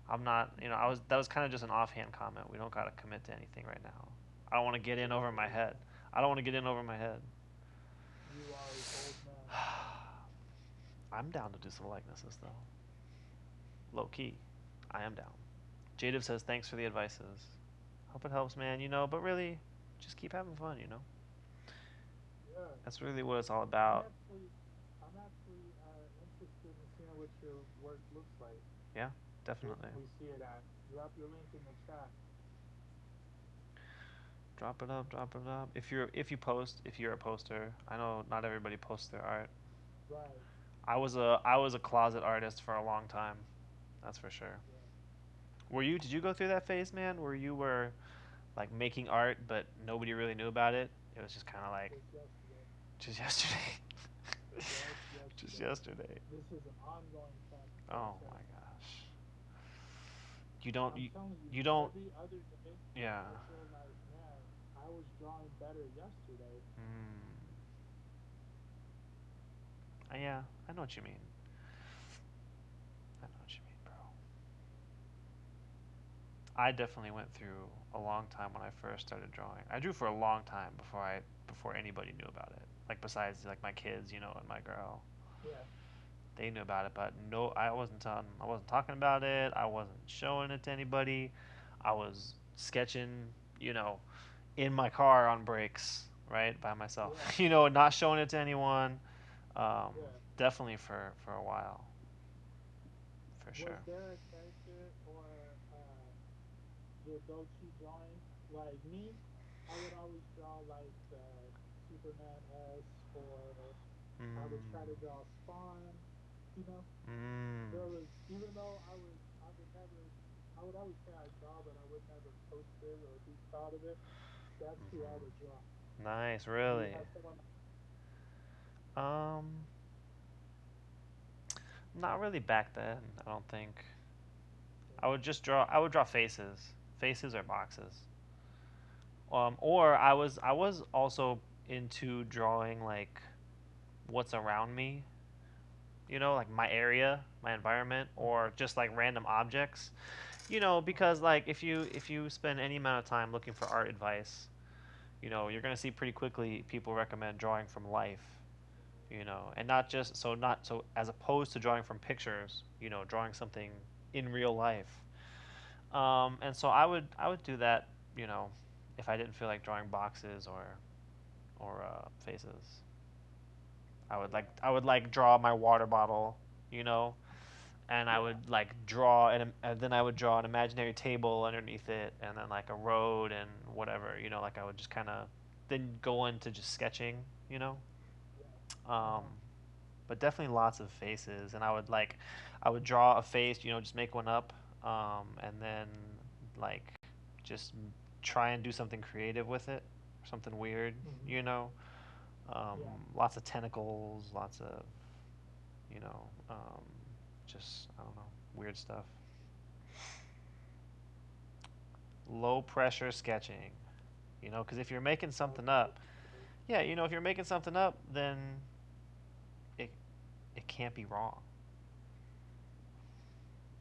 I'm not, that was kind of just an offhand comment. We don't gotta commit to anything right now. I don't want to get in over my Whatever, head. man. I don't want to get in over my head. You are a bold man. I'm down to do some likenesses though. Low key, I am down. Jadib says thanks for the advices. Hope it helps, man. But really, just keep having fun. Yeah. That's really what it's all I'm about. actually, I'm actually interested in seeing what your work looks like. Yeah, Where definitely. can we see it at? Drop your link in the chat. Drop it up, drop it up. If you're a poster, I know not everybody posts their art. Right. I was a closet artist for a long time. That's for sure. Yeah. Did you go through that phase, man, where you were like making art but nobody really knew about it? It was just kind of like Just yesterday. just yesterday. Just Just yesterday. yesterday. This is an ongoing Oh process. my gosh. You don't I'm telling you, you don't every other day, yeah. I feel like, man, I was drawing better yesterday. Mm. Yeah, I know what you mean. I know what you mean, bro. I definitely went through a long time when I first started drawing. I drew for a long time before anybody knew about it. Like besides like my kids, and my girl. Yeah. They knew about it, but no, I wasn't talking about it. I wasn't showing it to anybody. I was sketching, you know, in my car on breaks, right, by myself. Yeah. Not showing it to anyone. Um, Yeah. Definitely for a while, for Was sure. there a character or your go-to drawing? Like me, I would always draw like Superman S, or I would try to Mm, draw Spawn. You know, mm, there was, even though I would never, I would always say I draw, but I would never post it or be proud of it. That's who I would hmm. draw. Nice, Do you really. have someone? Um, Not really back then. I don't think. Yeah. I would draw faces, faces or boxes. Or I was also into drawing like what's around me, like my area, my environment, Uh-huh. or just like random objects. Uh-huh. Because like if you spend any amount of time looking for art advice, you're gonna see pretty quickly people recommend drawing from life, and not just so not so as opposed to drawing from pictures, drawing something in real life. And so I would do that, you know, if I didn't feel like drawing boxes or faces. Yeah. I would like draw my water bottle, you know, and I Yeah. would like draw and then I would draw an imaginary table underneath it, and then like a road and whatever, you know, like I would just kind of then go into just sketching, you know. Yeah. Um, Uh-huh. but definitely lots of faces, and I would draw a face, you know, just make one up, and then like just try and do something creative with it, something weird, Hmm. you know. Um, Yeah. lots of tentacles, lots of you know, just I don't know, weird stuff. Low pressure sketching, you know, because if you're making That's something what up, it is. yeah, you know, if you're making something up, then it it can't be wrong.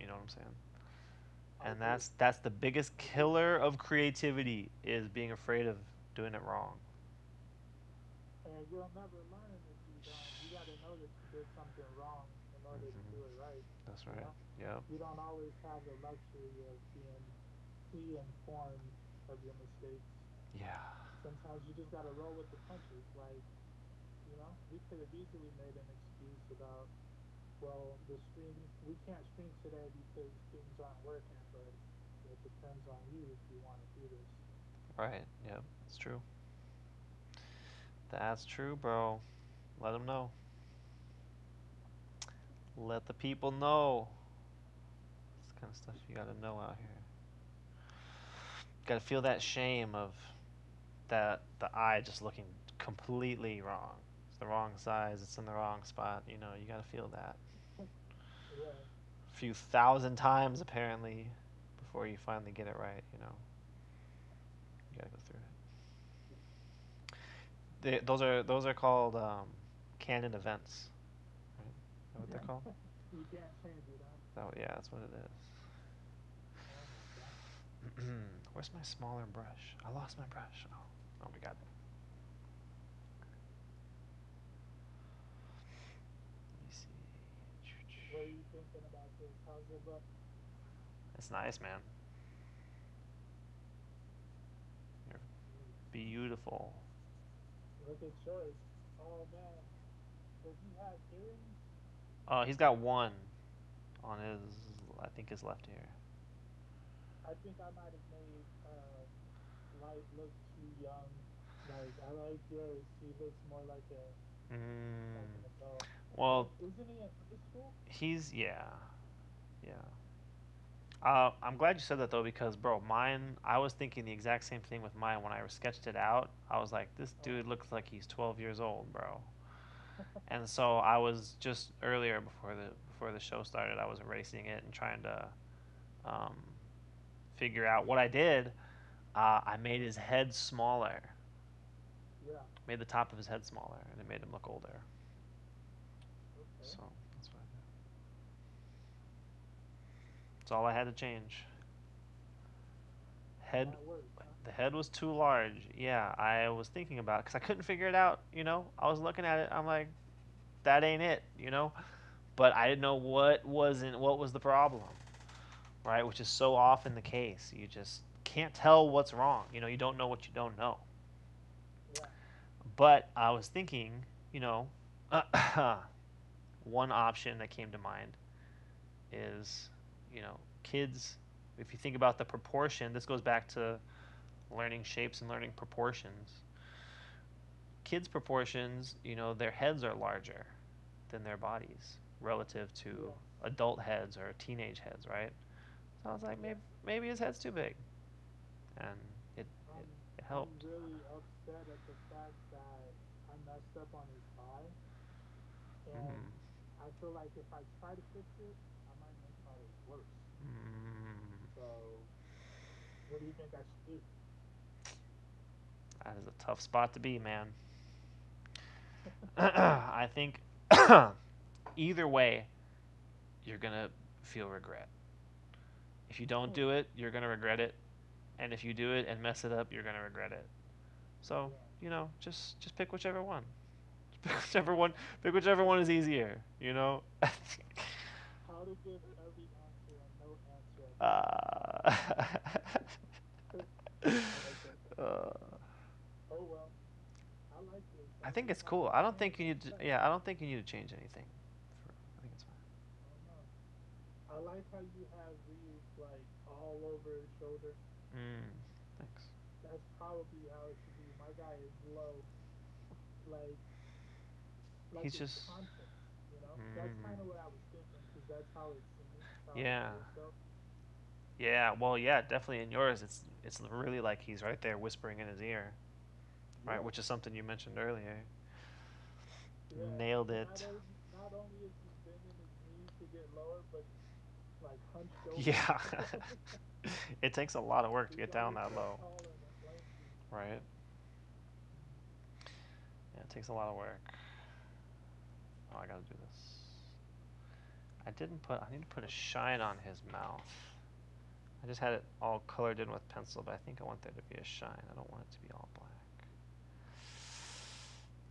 You know what I'm saying? I And agree. that's the biggest I agree. killer of creativity is being afraid of doing it wrong. And you'll never learn if you don't. You got to know that you did something wrong in order to Hmm. do it right. That's You right. know, Yep. you don't always have the luxury of being pre-informed of your mistakes. Yeah. Sometimes you just got to roll with the punches. Like, you know, we could have easily made an excuse about, well, the stream, we can't stream today because things aren't working, but it depends on you if you want to do this. Right. Yep. That's true. That's true, bro. Let them know. Let the people know. This kind of stuff you got to know out here. Got to feel that shame of that the eye just looking completely wrong. It's the wrong size. It's in the wrong spot. You know, you got to feel that Yeah. a few thousand times apparently before you finally get it right. You know, you got to go through it. Those are called canon events, right? Is that what they're Yeah. called? You can't change it, huh? Yeah, that's what it Oh my God. is. Where's my smaller brush? I lost my brush. Oh, we got it. Let me see. What are you thinking about this? How's it look? It's nice, man. You're Jeez. beautiful. Look at yours. Oh man. Does he have earrings? He's got one on his, I think his left ear. I think I might have made Light look too young. Like I like yours. He looks more like Mm, an adult. well, Isn't he in high school? yeah, yeah. I'm glad you said that though because, bro, mine. I was thinking the exact same thing with mine when I sketched it out. I was like, this Oh. dude looks like he's 12 years old, bro. And so I was just earlier before the show started, I was erasing it and trying to um, figure out what I did. I made his head smaller, Yeah. made the top of his head smaller, and it made him look older. Okay. So that's what I did. That's all I had to change. And Head, that works, huh? the head was too large. Yeah, I was thinking about it because I couldn't figure it out. You know, I was looking at it. I'm like, that ain't it. You know, but I didn't know what was the problem, right? Which is so often the case. You just can't tell what's wrong. You know, you don't know what you don't know. Yeah. But I was thinking, you know, one option that came to mind is, you know, kids. If you think about the proportion, this goes back to learning shapes and learning proportions. Kids' proportions, you know, their heads are larger than their bodies relative to Yeah. adult heads or teenage heads, right? So I was like, Yeah. maybe his head's too big, and it it, I'm it I'm helped. really upset at the fact that I messed up on his eye, and Mm, I feel like if I try to fix it, I might make matters worse. mm, So, what do you think I should do? that is a tough spot to be, man. I think either way, you're gonna feel regret. If you don't do it, you're gonna regret it, and if you do it and mess it up, you're gonna regret it. So Yeah. you know, just pick whichever one. Just pick whichever one. Pick whichever one is easier. You know. How to give every answer and no answer at the same time. uh, I like that. uh, Oh well, I like this. I I think just it's have cool. to I don't change think you one need to. step. Yeah, I don't think you need to change anything. I think it's fine. I don't know. I like how you have Ryuk like all over his shoulder. Thanks. That's probably how it should be. My guy is low, like He's it's just. content. You know, that's Mm, kind of what I was thinking because that's how it seems, how it yeah. feels. So Yeah. Well, yeah. Definitely in yours, it's really like he's right there whispering in his ear, right? yeah, Which is something you mentioned earlier. yeah. Nailed And it. not only is he bending his knees to get lower, but he's like hunched over. Yeah. It takes a lot of work to He's get down always that so low, tall and lanky. right? Yeah, it takes a lot of work. Oh, I gotta do this. I didn't put. I need to put a shine on his mouth. I just had it all colored in with pencil, but I think I want there to be a shine. I don't want it to be all black.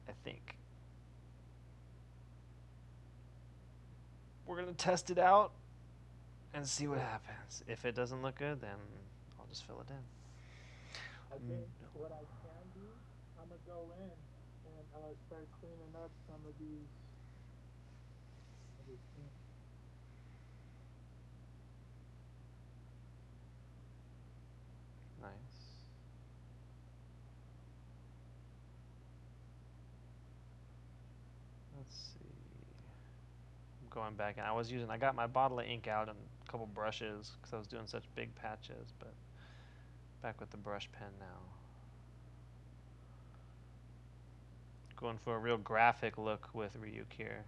I think. We're gonna test it out and see what Yeah, happens. If it doesn't look good, then I'll just fill it I in. think what I can do, I'm gonna go in and start cleaning up some of these. Of this ink. Nice. Let's see. I'm going back, and I got my bottle of ink out and a couple brushes because I was doing such big patches, but back with the brush pen now. Going for a real graphic look with Ryuk here.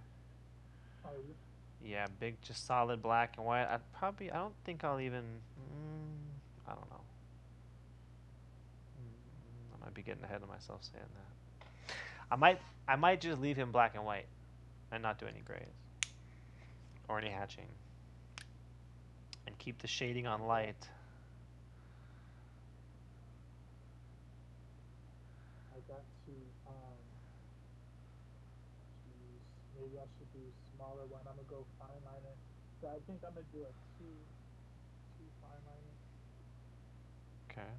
Are you? Yeah, big, just solid black and white. I don't think I'll even. I don't know. I might be getting ahead of myself saying that. I might, I might just leave him black and white and not do any grays or any hatching and keep the shading on Okay. light. I got to choose. Maybe I should do smaller one. I'm gonna go fine liner. So I think I'm gonna do a two fine liner. Okay.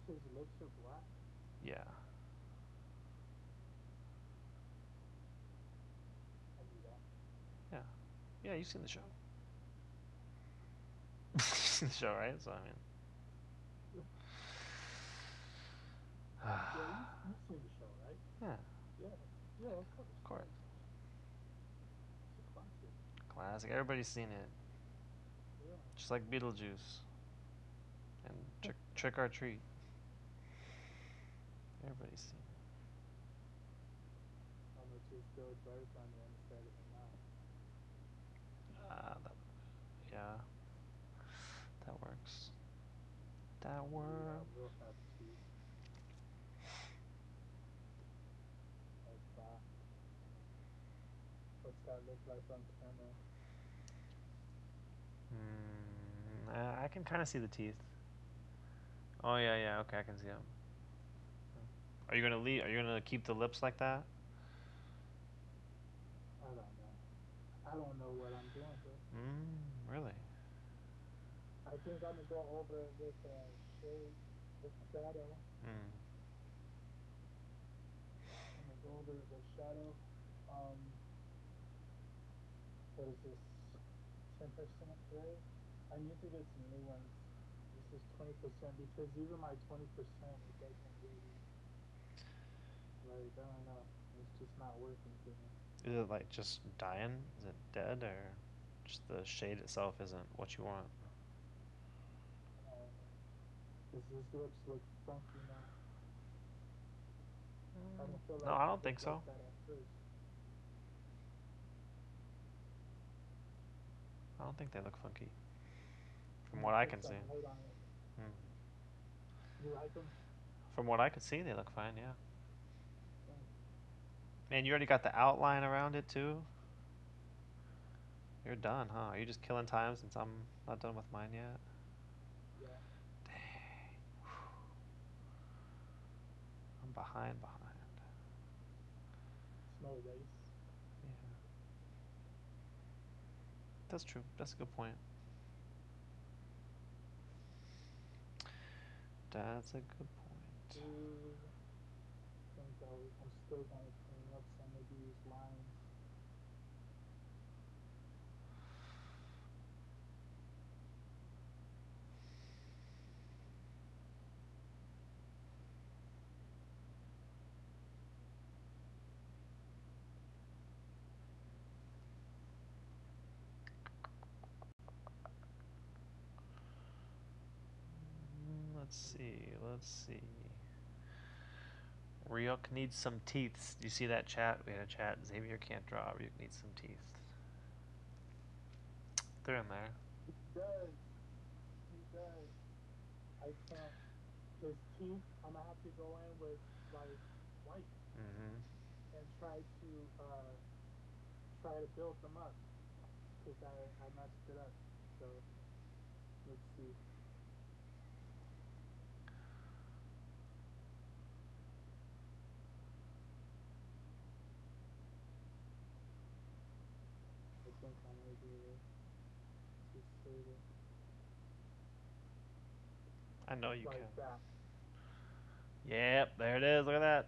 His lips are black. Yeah. I knew that. Yeah. Yeah. You've seen the show. You've seen the show, right? So I mean. Yeah, you've seen the show, right? Yeah. Of Yeah, yeah, of course, course. yeah. It's a classic. Classic. Everybody's seen it. Yeah. Just like Beetlejuice and Trick or Treat. Everybody's seen I'm gonna just go dark on you instead of a matte. it. Yeah. That works. That Oh yeah, works. we'll have teeth like that. What's that look like on camera? I can kind of see the teeth. Oh yeah, yeah. Okay, I can see them. Are you gonna leave? Are you gonna keep the lips like that? I don't know. I don't know what I'm doing, bro. Really? I think I'm gonna go over it with a shade, with shadow. Mm. I'm gonna go over it with shadow. Um, what is this? 10% gray. I need to get some new ones. This is 20% because even my 20% it doesn't really like I don't know. It's just not working for me. Is it like just dying? Is it dead, or just the shade itself isn't what you want? Because his lips look funky now. I don't feel No, like I it don't looked think like so. that at first. I don't think they look funky, I'm from gonna what I put can see. some light on it. Mm. You like them? From what I could see, they look fine. Yeah. Thanks. Man, you already got the outline around it too. You're done, huh? Are you just killing time since I'm not done with mine yet? Yeah. I'm behind. no race. Yeah, that's true. That's a good point. That's a good point. Ooh, I think I'm still gonna clean up some of these lines. Let's see. Let's see. Ryuk needs some teeth. Do you see that chat? We had a chat. Xavier can't draw. Ryuk needs some teeth. They're in there. He does. He does. I can't. His teeth. I'm gonna have to go in with like white Mm-hmm. and try to build them up because I messed it up. So let's see. I think I might be able to save it I know you like can. that. Yep, there it is. Look at that.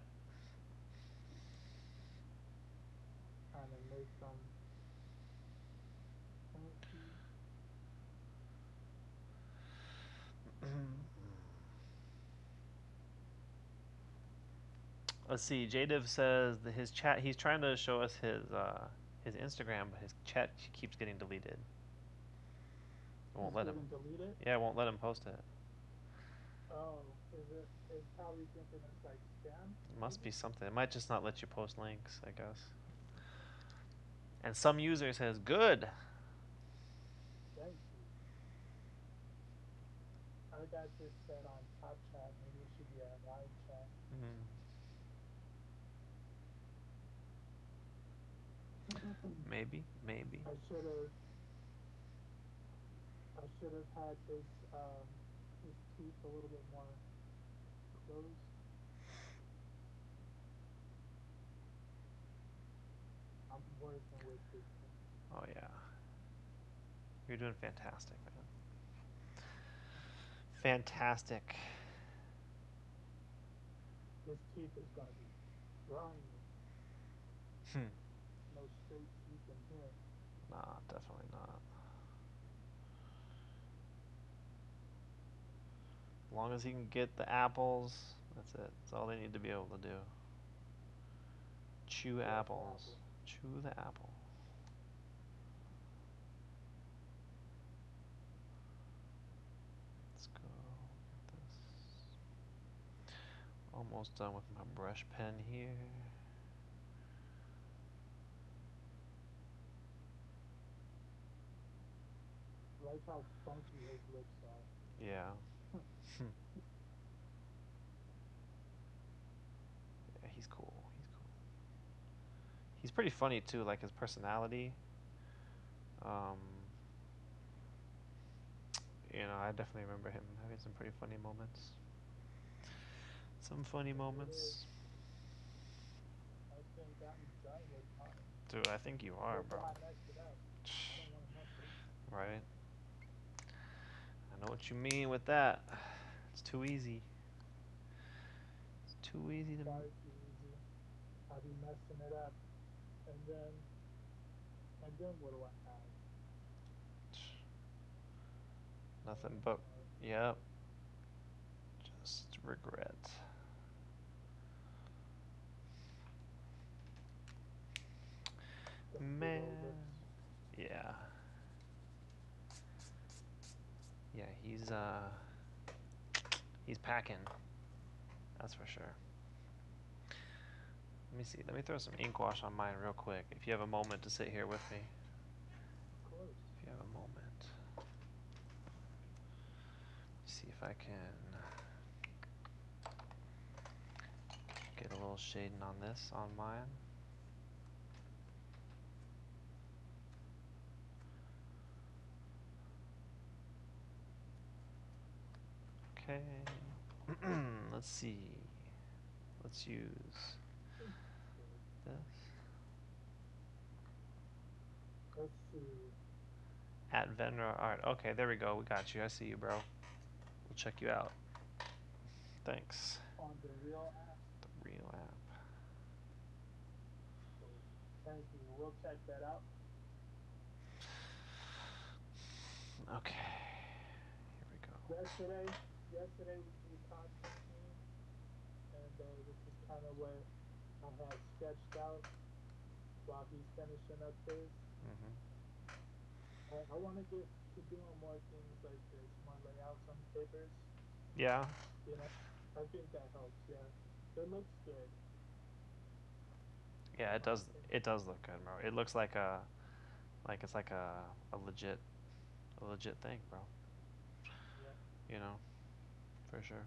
Kind of make them pointy. Let's see. Jadiv says that his chat. He's trying to show us his Instagram, but his chat keeps getting deleted. It won't He's let him. getting deleted. Yeah, it won't let him post it. Oh, is it? Is probably thinking it's like spam, It must be maybe. something. It might just not let you post links, I guess. And some user says good. Thank you. I got this set on top chat. Maybe it should be on live chat. Mm, maybe, maybe. I should have. I should have had his teeth a little bit more closed. I'm working with it. Oh yeah, you're doing fantastic, man. Fantastic. His teeth is gonna be grimy. Hmm. No straight teeth in here. Nah, definitely not. As long as he can get the apples, that's it. That's all they need to be able to do. Chew What apples. apple? Chew the apple. Let's go get this. Almost done with my brush pen here. I like how funky his lips are. Yeah. Hmm. Yeah, he's cool. He's cool. He's pretty funny too, like his personality. Um, I definitely remember him having some pretty funny moments. Some funny There it is. moments. I think I'm done with mine. Dude, I think you are, Look bro. how I messed it up. I don't want to mess it up. Right? I know what you mean with that. It's too easy. It's too easy to. Far too easy. I'll be messing it up. And then what do I have? Nothing but. Uh, Yep. Just regret. them big old Man. lips. Yeah. Yeah, he's packing. That's for sure. Let me see. Let me throw some ink wash on mine real quick. If you have a moment to sit here with me. Of course. If you have a moment. See if I can get a little shading on this on mine. Okay. Let's see. Let's use I think it's good. this. Let's see. At Venra Art. Okay, there we go. We got you. I see you, bro. We'll check you out. Thanks. On the real app. The real app. Cool. Thank you. We'll check that out. Okay. Here we go. Yesterday we did content team, and this is kind of what I had sketched out while he's finishing up his. Hmm. I want to get to doing more things like this, more layouts on papers. Yeah. You know, I think that helps. Yeah, it looks good Yeah, in it my does. opinion. It does look good, bro. It looks like it's like a legit thing, bro. Yeah, You know, for sure.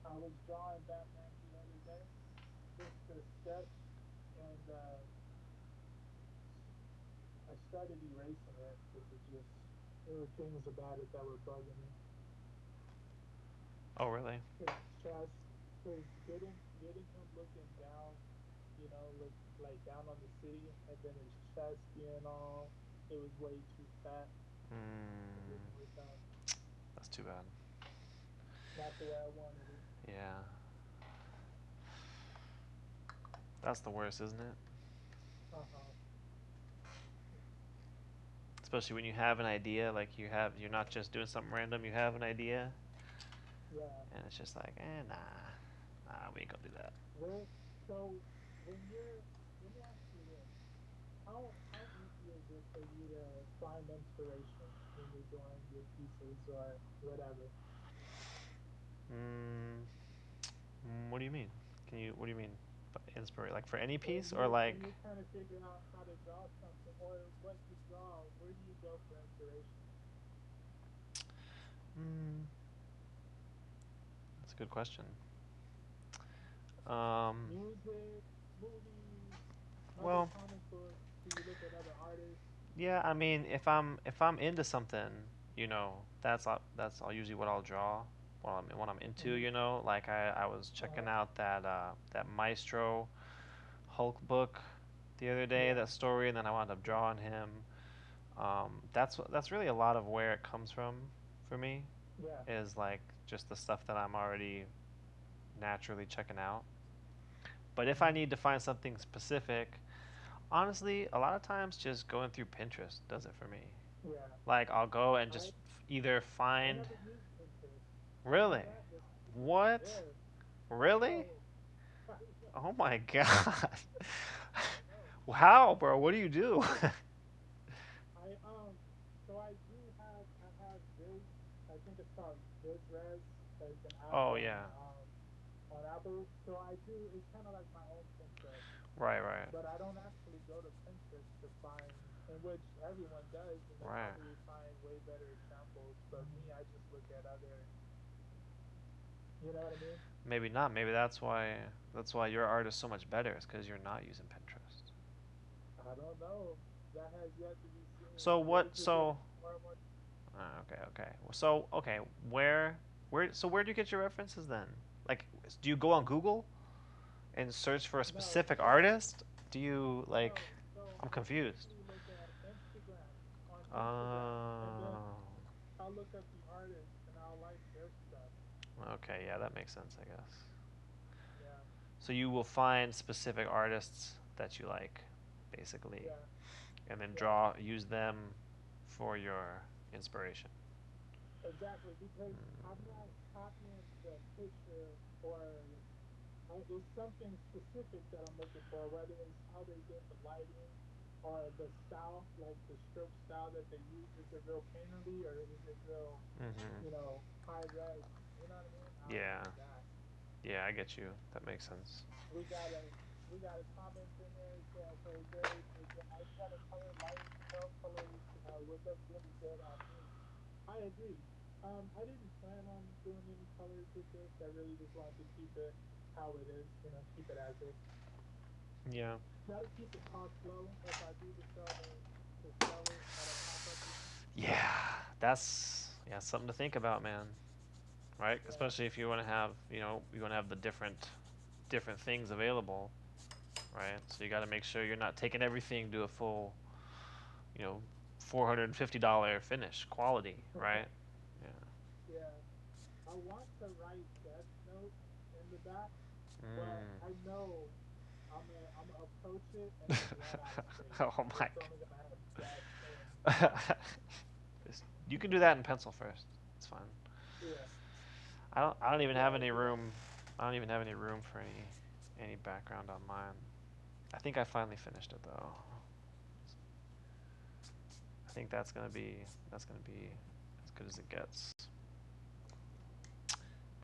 I was drawing Batman the other day, just a sketch, and I started erasing it because it just there were things about it that were bugging me. Oh, really? His chest, because getting him looking down, look like down on the city, and then his chest being all, it was way too fat. It Mm, didn't work out. that's too bad. Not the way I wanted it. Yeah, that's the worst, isn't it? Uh huh. Especially when you have an idea, like you're not just doing something random. You have an idea, Yeah. and it's just like, nah, we ain't gonna do that. Where so when you're let me ask you this. How easy is it for you to find inspiration when you're doing your pieces or whatever? Mm, what do you mean? What do you mean? Inspire like for any When piece or you're when like? you're trying to figure out how to draw something or what to draw, where do you go for inspiration? Mm, that's a good question. Um, Music, movies, other well, comic books? Do you look at other artists? yeah. I mean, if I'm into something, that's all usually what I'll draw. What I'm into, Mm-hmm. like I was checking Uh-huh. out that Maestro Hulk book the other day, Yeah, that story, and then I wound up yeah, drawing him. That's really a lot of where it comes from for me, yeah. is like just the stuff that I'm already naturally checking out. But if I Mm-hmm. need to find something specific, honestly, a lot of times just going through Pinterest does it for me. Yeah. Like I'll go and I just either I find. never used Pinterest. I know Really? that. That's crazy. What? Yeah, I Really? know. I know. Oh my god. I know. How, bro? What do you do? I so I have Viz. I think it's called VizRes. It's an app Oh yeah. on Apple. So I do. It's kind of like my own Pinterest, Right, right, but I don't actually go to Pinterest to find, in which everyone does, and they right. probably find way better examples. But me, I just look at other. You know what I mean? Maybe not. Maybe that's why your art is so much better. Is because you're not using Pinterest. I don't know. That has yet to be seen. So Yours what? is getting So more and more. okay, okay. So okay, where do you get your references then? Like, do you go on Google and search for a No, specific so artist? Do you like? no, so I'm I confused. usually look at Instagram on Instagram, and then Oh, I'll look up the artist and I'll like their stuff. okay. Yeah, that makes sense, I guess. Yeah, So you will find specific artists that you like, basically, yeah, and then yeah, use them for your inspiration. exactly. Because I'm not copying the picture or it's something specific that I'm looking for, whether it's how they did the lighting or the style, like the stroke style that they use. Is it real painterly or is it real, Mm-hmm. high res? You know what I mean? I'll look Yeah, at that. yeah, I get you. That makes sense. We got a we got a comment in there saying, "Okay, Dave, are you gonna color light? Colors would look really good on me." I agree. I didn't plan on doing any colors with this. I really just wanted to keep it how it is. Keep it as is. Yeah. Try to keep the cost low if I do decide to sell it at a pop up event. Yeah, that's something to think about, man. right? Right. Especially if you want to have, you want to have the different things available, right? So you got to make sure you're not taking everything to a full, you know, $450 finish quality, right? Yeah. Yeah. I want to write Death Note in the back, but Mm. I know I'm gonna approach it and then run out of space. Oh my. It's only gonna have death and You can do that in pencil first. It's fine. yeah, I don't even have yeah, any yeah. room. I don't even have any room for any background on mine. I think I finally finished it though. I think that's gonna be as good as it gets.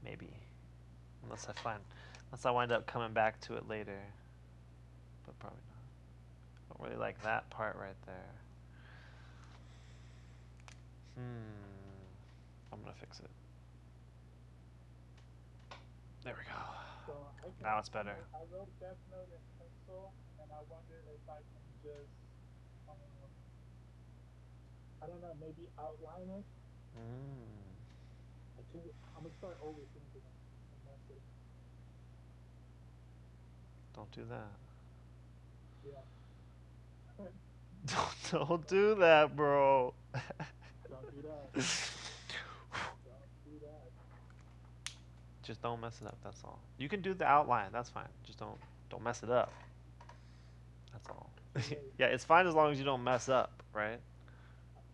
Maybe. Unless I find unless I wind up coming back to it later. But probably not. I don't really like that part right there. Hmm. I'm gonna fix it. There we go. So I can Now it's better. I wrote Death Note in pencil, and I wonder if I can just um I don't know, maybe outline it. Mm. Because I'm gonna start overthinking it and mess it. Don't do that. Yeah. Don't don't do that, bro. don't do that. Don't do that. Just don't mess it up. That's all. You can do the outline. That's fine. Just don't mess it up. That's all. Too late. Yeah, it's fine as long as you don't mess up, right?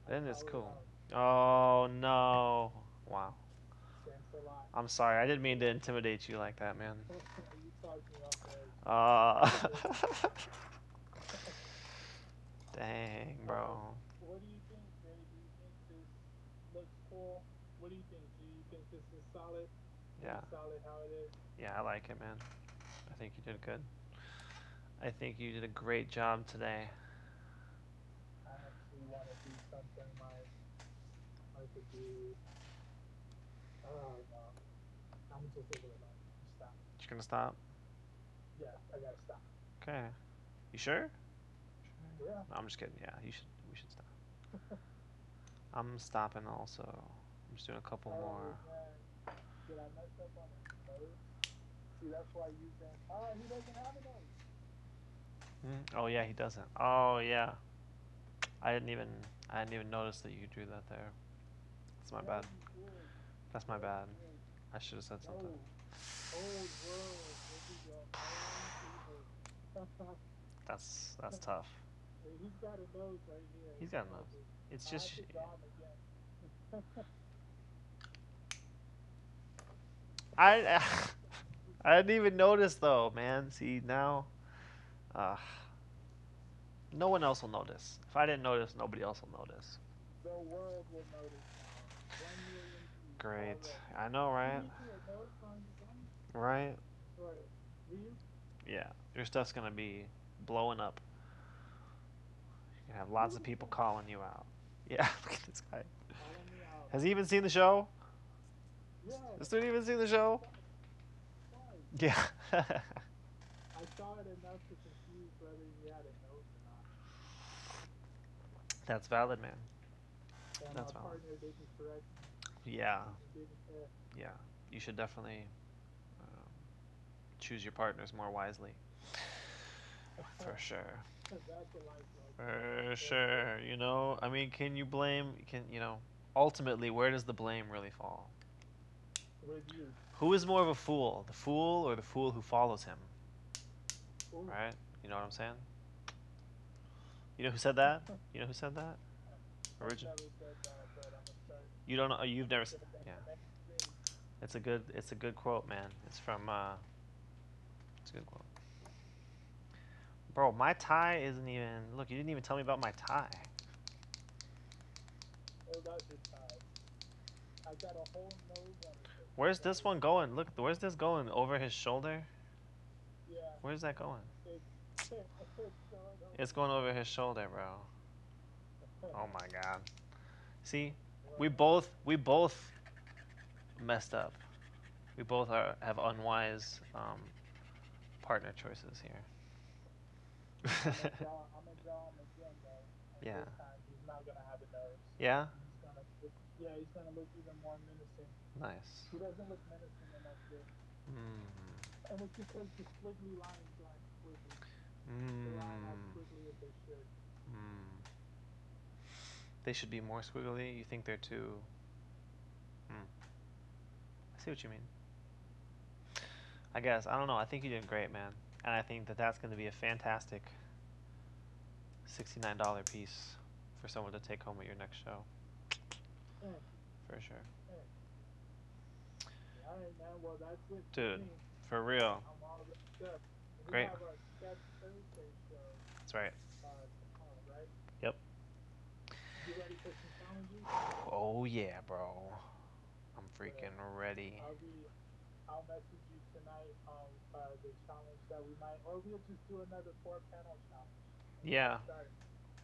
I Then it's followed cool. along. Oh no! Wow. Thanks a lot. I'm sorry. I didn't mean to intimidate you like that, man. You talked me off the edge. Uh. All good. Dang, Uh, bro. what do you think, Jay? Do you think this looks cool? What do you think? Do you think this is solid? Yeah. Pretty solid how it is? Yeah, I like it, man. I think you did good. I think you did a great job today. I actually want to do something like to do. Oh no, I'm just leave it alone. I'm stop. You gonna stop? Yeah, I gotta stop. Okay. You sure? Yeah. No, I'm just kidding. Yeah, you should. We should stop. I'm stopping also. I'm just doing a couple Oh more. man, did I mess up on his nose? See, that's why using. Oh, he doesn't have a nose. Oh yeah, he doesn't. Oh yeah. I didn't even. I didn't even notice that you drew that there. That's my Yes, bad. you did. That's my Yes, bad. you did. I should have said something. No. Old world. Here we go. Knowing people. That's tough. He's got a nose right here. He's It's got enough. perfect. It's I just have to draw him again. I I didn't even notice though, man. See now, uh, no one else will notice. If I didn't notice, nobody else will notice. The world will notice now. 1 million views Great. already. I know, You right? need to a nose on your drawing? Right? Or do you? Yeah. Your stuff's gonna be blowing up. You have lots of people Beautiful. calling you out. Yeah. Look at this guy. Calling me out. Has he even seen the show? Yeah. This dude even seen the show? Twice. Twice. Yeah. I saw it enough to confuse whether he had a nose or not. That's valid, man. And my That's valid. partner didn't correct me. Yeah. He didn't care. Yeah. You should definitely choose your partners more wisely. For sure. That's a life lesson. For For sure. sure. I mean, can you blame, ultimately, where does the blame really fall? With you. Who is more of a fool, the fool or the fool who follows him? Ooh. Right? You know what I'm saying? You know who said that? You know who said that? I've Origin. never said that, but I'm gonna start. You don't know. I'm You've gonna never. get that Yeah. next stream. It's a good quote, man. It's from. It's a good quote. Bro, my tie isn't even. Look, you didn't even tell me about my tie. What about your tie? I got a whole nose on it so far. Where's this one going? Look, where's this going? Over his shoulder? Yeah, Where's that going? it's it's going over It's his going over his shoulder. shoulder, bro. Oh my god. See, we Well, both messed up. We both have unwise partner choices here. I'm gonna draw him again though, and Yeah. this time he's not gonna have a nose. Yeah. He's gonna Yeah, he's gonna look even more menacing. Nice. He doesn't look menacing enough yet, Mm. and it's because the squiggly lines line squiggly. They line as Mm. squiggly as they should. Mm. They should be more squiggly. You think they're too? Mm. I see what you mean. I guess I don't know. I think you did great, man, and I think that that's going to be a fantastic $69 piece for someone to take home at your next show, Thank you, for sure. thank you. All right, man. Well, that's it for Dude, me. for real. I'm all wrapped up. And we Great. have our Step Thursday show That's right. tomorrow, right? Yep. You ready for some challenges? Oh yeah, bro. I'm Good. freaking ready. I'll be. I'll message you tonight on the challenge that we might, or we'll just do another four panel challenge, and we can Yeah. start.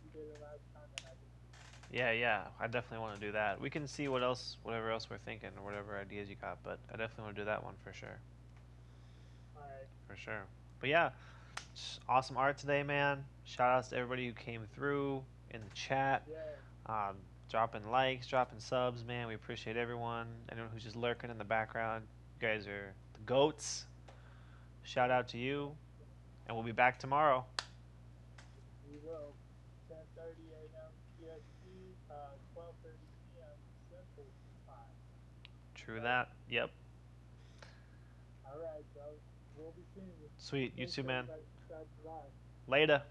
You did it last time, and I did this time. Yeah, yeah. I definitely want to do that. We can see whatever else we're thinking, or whatever ideas you got. But I definitely want to do that one for sure. All right. For sure. But yeah, awesome art today, man. Shout outs to everybody who came through in the chat, Yeah. um, dropping likes, dropping subs, man. We appreciate everyone. Anyone who's just lurking in the background, you guys are the goats. Shout Thank out to you. you, Thank you. Thank you. and we'll be back tomorrow. We will. 10:30 a.m. EST, 12:30 p.m. Central Time. True Right? that. Yep. All right, bro. We'll be seeing you. Sweet. You Thanks, too, man. everybody, for stopping by. Later.